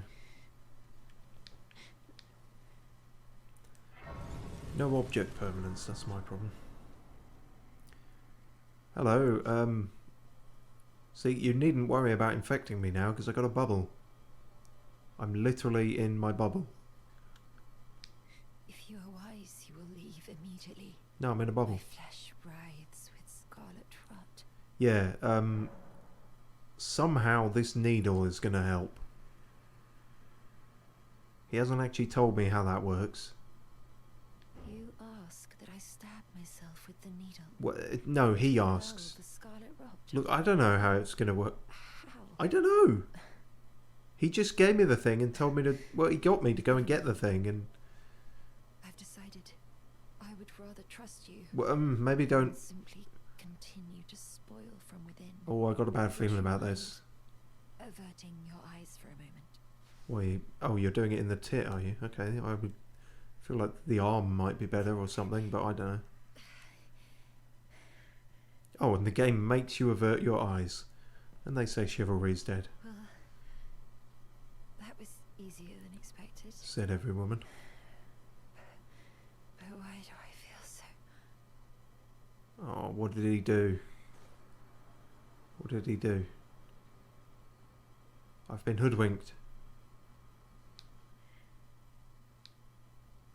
No object permanence, that's my problem. Hello, see, you needn't worry about infecting me now, because I got a bubble. I'm literally in my bubble. If you are wise, you will leave immediately. No, I'm in a bubble. My flesh writhes with scarlet rot. Yeah, somehow this needle is going to help. He hasn't actually told me how that works. You ask that I stab myself with the needle. Well, no, he Oh, asks. the scarlet rot. Look, I don't know how it's going to work. How? I don't know. He just gave me the thing and told me to... Well, he got me to go and get the thing and... I've decided I would rather trust you. Well, maybe than don't... simply continue to spoil from within. Oh, I got a bad feeling about this. Averting your eyes for a moment. Wait, oh, you're doing it in the tit, are you? Okay, I would feel like the arm might be better or something, but I don't know. Oh, and the game makes you avert your eyes. And they say chivalry's dead. Well, that was easier than expected. Said every woman. But why do I feel so... Oh, what did he do? What did he do? I've been hoodwinked.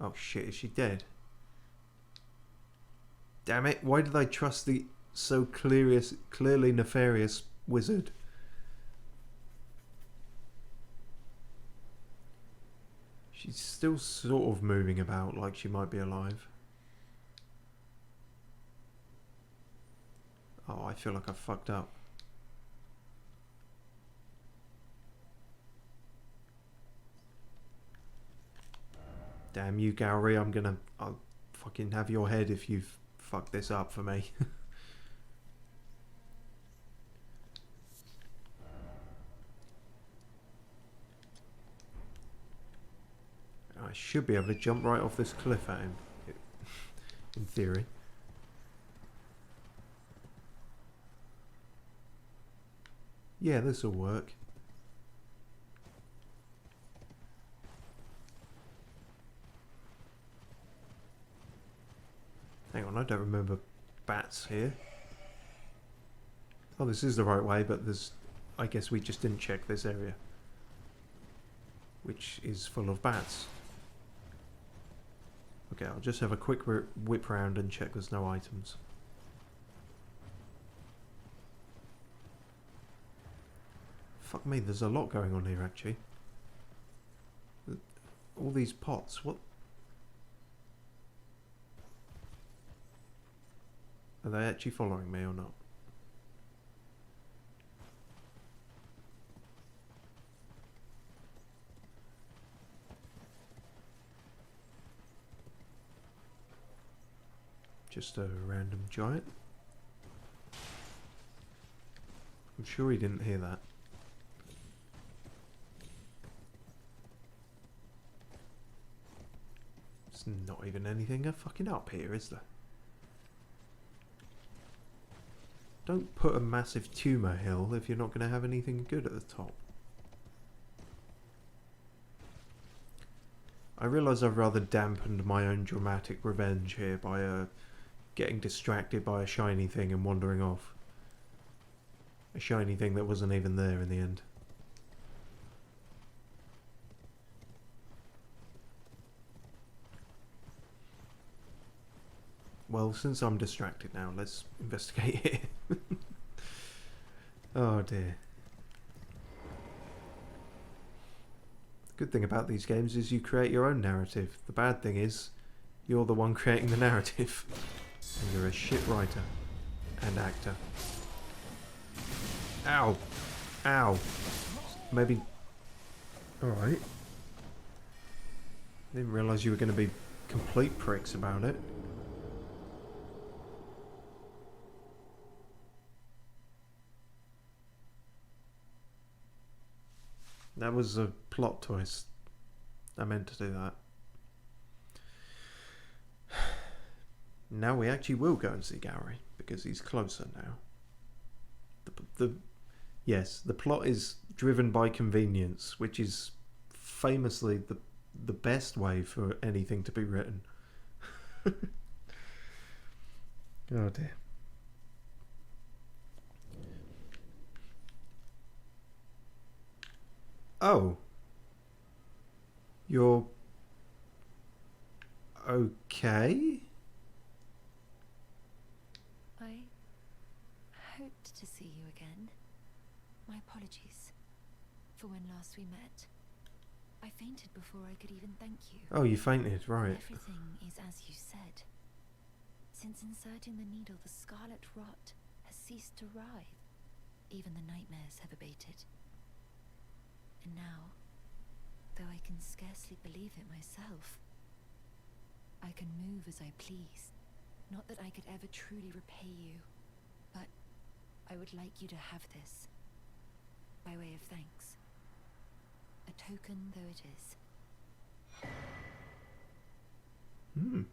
Oh shit, is she dead? Damn it, why did I trust the so clearly nefarious wizard? She's still sort of moving about like she might be alive. Oh, I feel like I fucked up. Damn you, Gowrie, I'll fucking have your head if you've fucked this up for me. I should be able to jump right off this cliff at him. In theory. Yeah, this'll work. Hang on, I don't remember bats here. Oh, this is the right way, but there's... I guess we just didn't check this area. Which is full of bats. Okay, I'll just have a quick whip round and check there's no items. Fuck me, there's a lot going on here actually. All these pots, what? Are they actually following me or not? Just a random giant. I'm sure he didn't hear that. There's not even anything fucking up here, is there? Don't put a massive tumour hill if you're not going to have anything good at the top. I realise I've rather dampened my own dramatic revenge here by getting distracted by a shiny thing and wandering off. A shiny thing that wasn't even there in the end. Well, since I'm distracted now, let's investigate it. Oh dear. The good thing about these games is you create your own narrative. The bad thing is, you're the one creating the narrative. And you're a shit writer. And actor. Ow! Ow! Maybe... Alright. Didn't realise you were going to be complete pricks about it. That was a plot twist. I meant to do that. Now we actually will go and see Gary, because he's closer now. Yes, the plot is driven by convenience, which is famously the best way for anything to be written. Oh dear. Oh. You're okay? I hoped to see you again. My apologies for when last we met. I fainted before I could even thank you. Oh, you fainted, right. Everything is as you said. Since inserting the needle, the scarlet rot has ceased to writhe. Even the nightmares have abated. And now, though I can scarcely believe it myself, I can move as I please. Not that I could ever truly repay you, but I would like you to have this, by way of thanks. A token though it is. Hmm.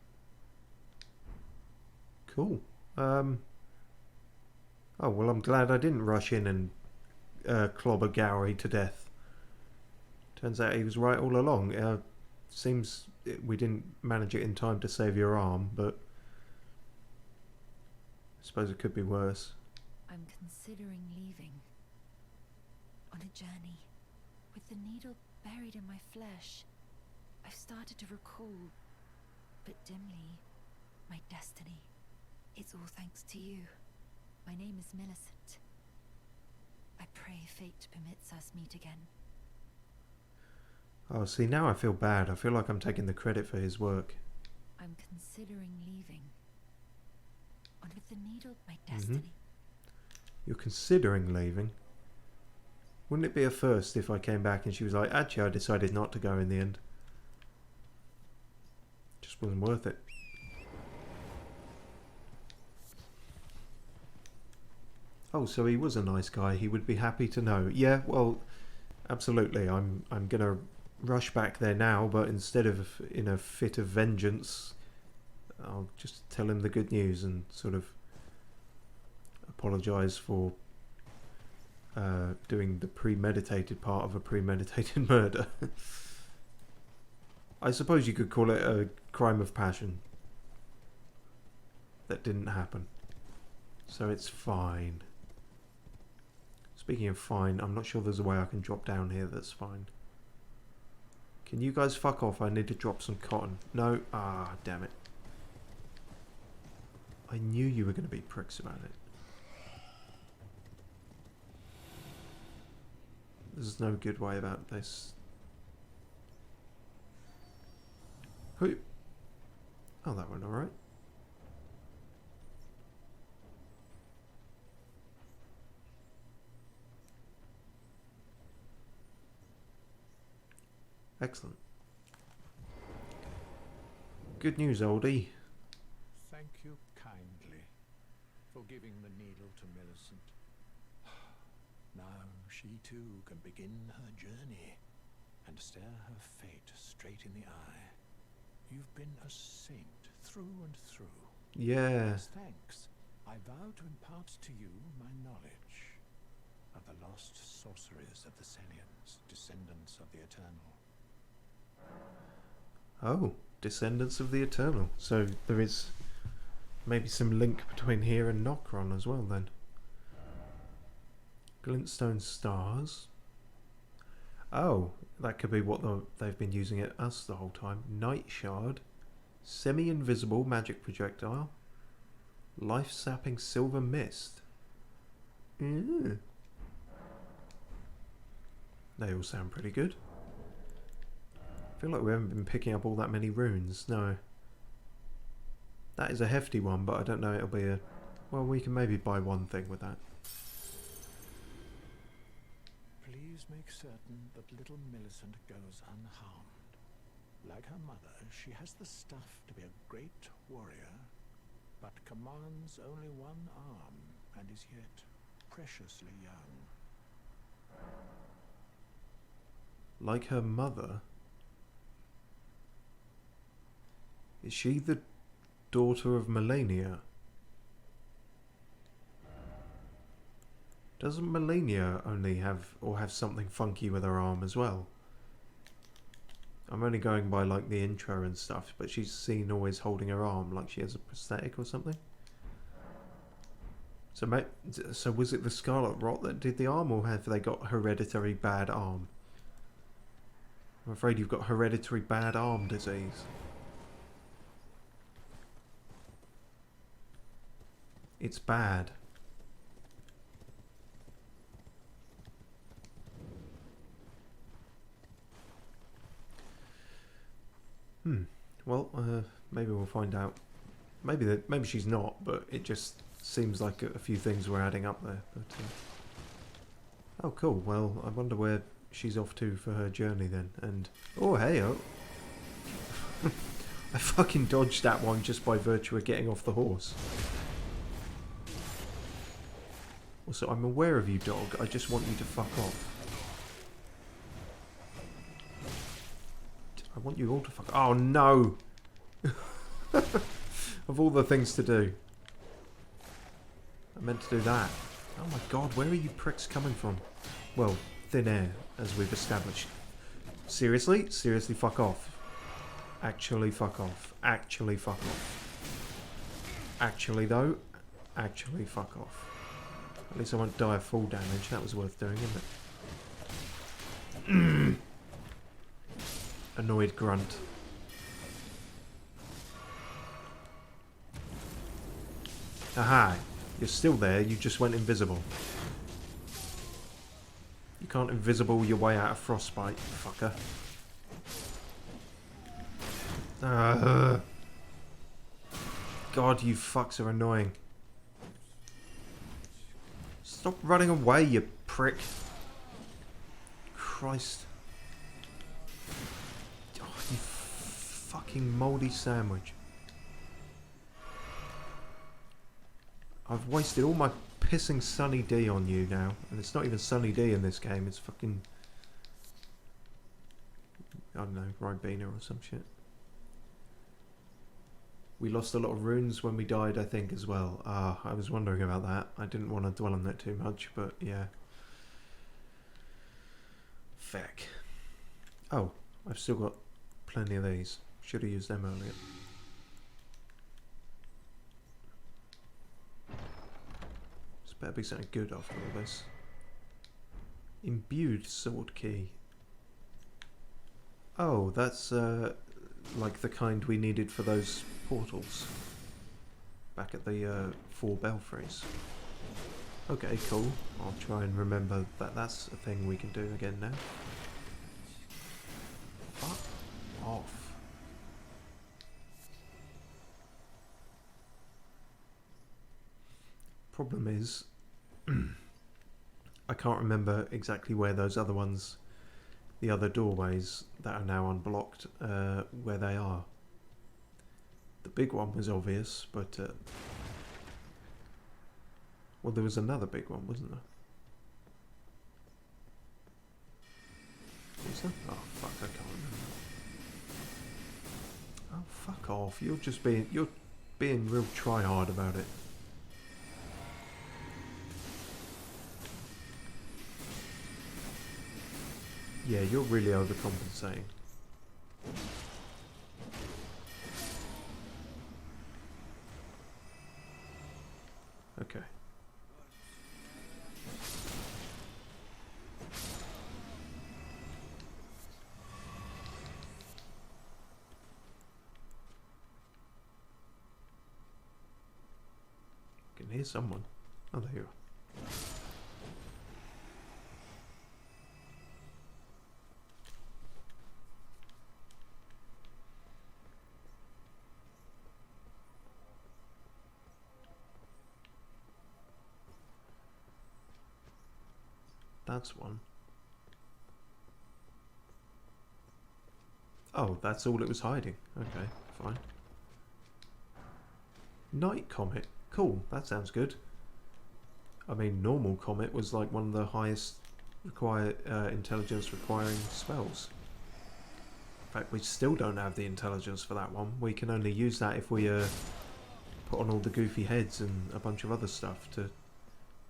Cool. Oh, well, I'm glad I didn't rush in and clobber Gowrie to death. Turns out he was right all along. Seems we didn't manage it in time to save your arm, but I suppose it could be worse. I'm considering leaving. On a journey. With the needle buried in my flesh, I've started to recall, but dimly, my destiny. It's all thanks to you. My name is Millicent. I pray fate permits us meet again. Oh, see, now I feel bad. I feel like I'm taking the credit for his work. I'm considering leaving. On with the needle, my destiny. You're considering leaving? Wouldn't it be a first if I came back and she was like, actually, I decided not to go in the end? Just wasn't worth it. Oh, so he was a nice guy. He would be happy to know. Yeah, well, absolutely. I'm gonna rush back there now, but instead of in a fit of vengeance, I'll just tell him the good news and sort of apologise for doing the premeditated part of a premeditated murder. I suppose you could call it a crime of passion. That didn't happen. So it's fine. Speaking of fine, I'm not sure there's a way I can drop down here that's fine. Can you guys fuck off? I need to drop some cotton. No? Ah, damn it. I knew you were going to be pricks about it. There's no good way about this. Who? Oh, that went alright. Excellent. Good news, oldie. Thank you kindly for giving the needle to Millicent. Now she too can begin her journey and stare her fate straight in the eye. You've been a saint through and through. Yeah. As thanks, I vow to impart to you my knowledge of the lost sorceries of the Selians, descendants of the Eternal. Oh, descendants of the Eternal. So there is maybe some link between here and Nokron as well then. Glintstone stars. Oh, that could be what they've been using at us the whole time. Night shard. Semi-invisible magic projectile. Life-sapping silver mist. They all sound pretty good. I feel like we haven't been picking up all that many runes. No. That is a hefty one, but I don't know it'll be a... Well, we can maybe buy one thing with that. Please make certain that little Millicent goes unharmed. Like her mother, she has the stuff to be a great warrior, but commands only one arm and is yet preciously young. Like her mother? Is she the daughter of Melania? Doesn't Melania only have, or have something funky with her arm as well? I'm only going by like the intro and stuff, but she's seen always holding her arm like she has a prosthetic or something. So was it the Scarlet Rot that did the arm, or have they got hereditary bad arm? I'm afraid you've got hereditary bad arm disease. It's bad. Well, maybe we'll find out. Maybe she's not, but it just seems like a few things were adding up there. But, oh, cool. Well, I wonder where she's off to for her journey then. And oh, hey, oh. I fucking dodged that one just by virtue of getting off the horse. Also, I'm aware of you, dog. I just want you to fuck off. I want you all to fuck... Oh, no! Of all the things to do. I meant to do that. Oh my god, where are you pricks coming from? Well, thin air, as we've established. Seriously? Seriously, fuck off. Actually, fuck off. Actually, fuck off. Actually, though, actually, fuck off. At least I won't die of full damage. That was worth doing, isn't it? Annoyed grunt. Aha! You're still there, you just went invisible. You can't invisible your way out of frostbite, fucker. God, you fucks are annoying. Stop running away, you prick. Christ. Oh, you fucking mouldy sandwich. I've wasted all my pissing Sunny D on you now. And it's not even Sunny D in this game, it's fucking... I don't know, Ribena or some shit. We lost a lot of runes when we died, I think, as well. Ah, I was wondering about that. I didn't want to dwell on that too much, but yeah. Feck. Oh, I've still got plenty of these. Should have used them earlier. This better be something good after all this. Imbued sword key. Oh, that's like the kind we needed for those portals back at the 4 belfries. Okay, cool. I'll try and remember that that's a thing we can do again now. Fuck off. Problem is, I can't remember exactly where those other ones, the other doorways that are now unblocked, where they are. The big one was obvious, but well, there was another big one, wasn't there? Was there? Oh fuck, I can't remember. Oh fuck off! You're being real try hard about it. Yeah, you're really overcompensating. Okay. I can hear someone. Oh, there you are. That's one. Oh, that's all it was hiding. Okay, fine. Night Comet. Cool, that sounds good. I mean, normal Comet was like one of the highest intelligence requiring spells. In fact, we still don't have the intelligence for that one. We can only use that if we put on all the goofy heads and a bunch of other stuff to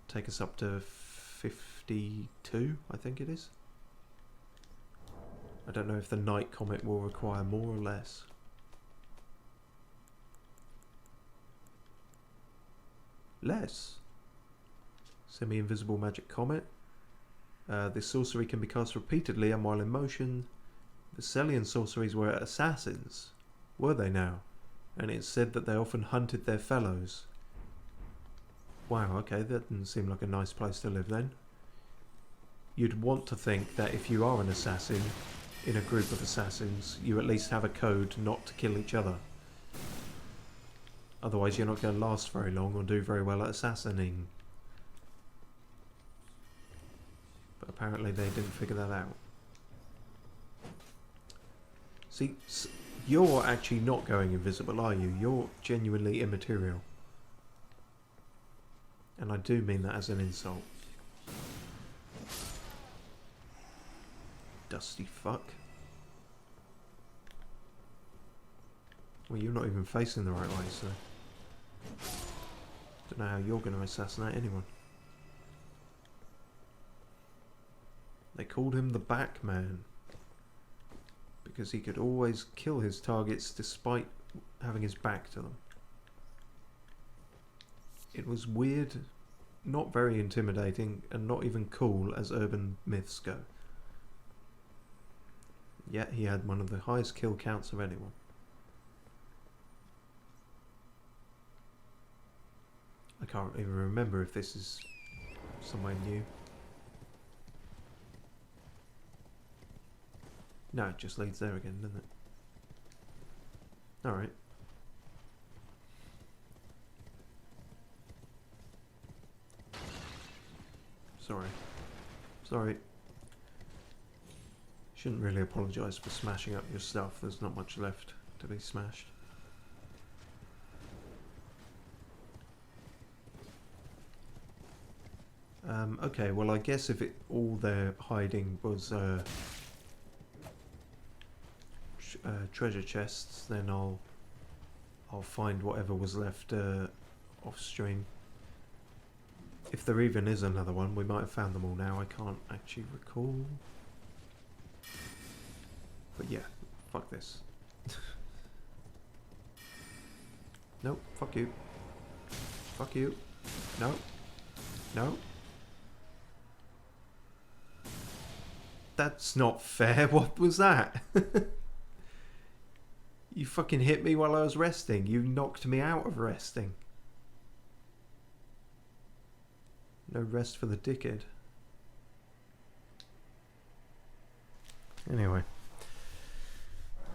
take us up to 52, I think it is. I don't know if the Night Comet will require more or less. Less. Semi-invisible magic comet. This sorcery can be cast repeatedly and while in motion. The Celian sorceries were assassins. Were they now? And it's said that they often hunted their fellows. Wow, okay, that doesn't seem like a nice place to live then. You'd want to think that if you are an assassin in a group of assassins, you at least have a code not to kill each other. Otherwise you're not going to last very long or do very well at assassinating. But apparently they didn't figure that out. See, you're actually not going invisible, are you? You're genuinely immaterial. And I do mean that as an insult. Dusty fuck. Well, you're not even facing the right way, so... Don't know how you're going to assassinate anyone. They called him the Backman. Because he could always kill his targets despite having his back to them. It was weird, not very intimidating, and not even cool as urban myths go. Yet he had one of the highest kill counts of anyone. I can't even remember if this is somewhere new. No, it just leads there again, doesn't it? Alright. Sorry. Sorry. Shouldn't really apologise for smashing up your stuff. There's not much left to be smashed. Okay, well I guess if all they're hiding was treasure chests, then I'll find whatever was left off stream. If there even is another one, we might have found them all now. I can't actually recall. But yeah, fuck this. Nope, fuck you. Fuck you. No. No. That's not fair. What was that? You fucking hit me while I was resting. You knocked me out of resting. No rest for the dickhead. Anyway.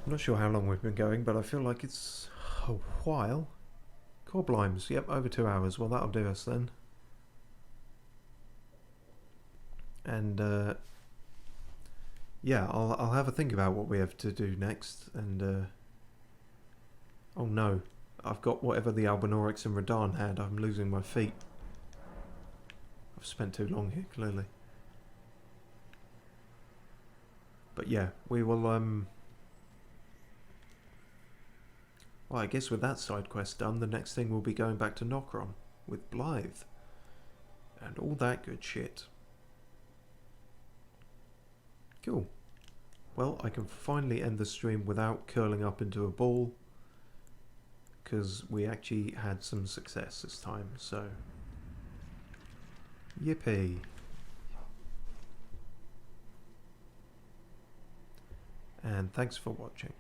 I'm not sure how long we've been going, but I feel like it's a while. Core blimes. Yep, over 2 hours. Well, that'll do us then. And, yeah, I'll have a think about what we have to do next, and, oh no, I've got whatever the Albinaurix and Radahn had. I'm losing my feet. I've spent too long here, clearly. But yeah, we will, well, I guess with that side quest done, the next thing will be going back to Nokron with Blythe. And all that good shit. Cool. Well, I can finally end the stream without curling up into a ball, because we actually had some success this time, so yippee. And thanks for watching.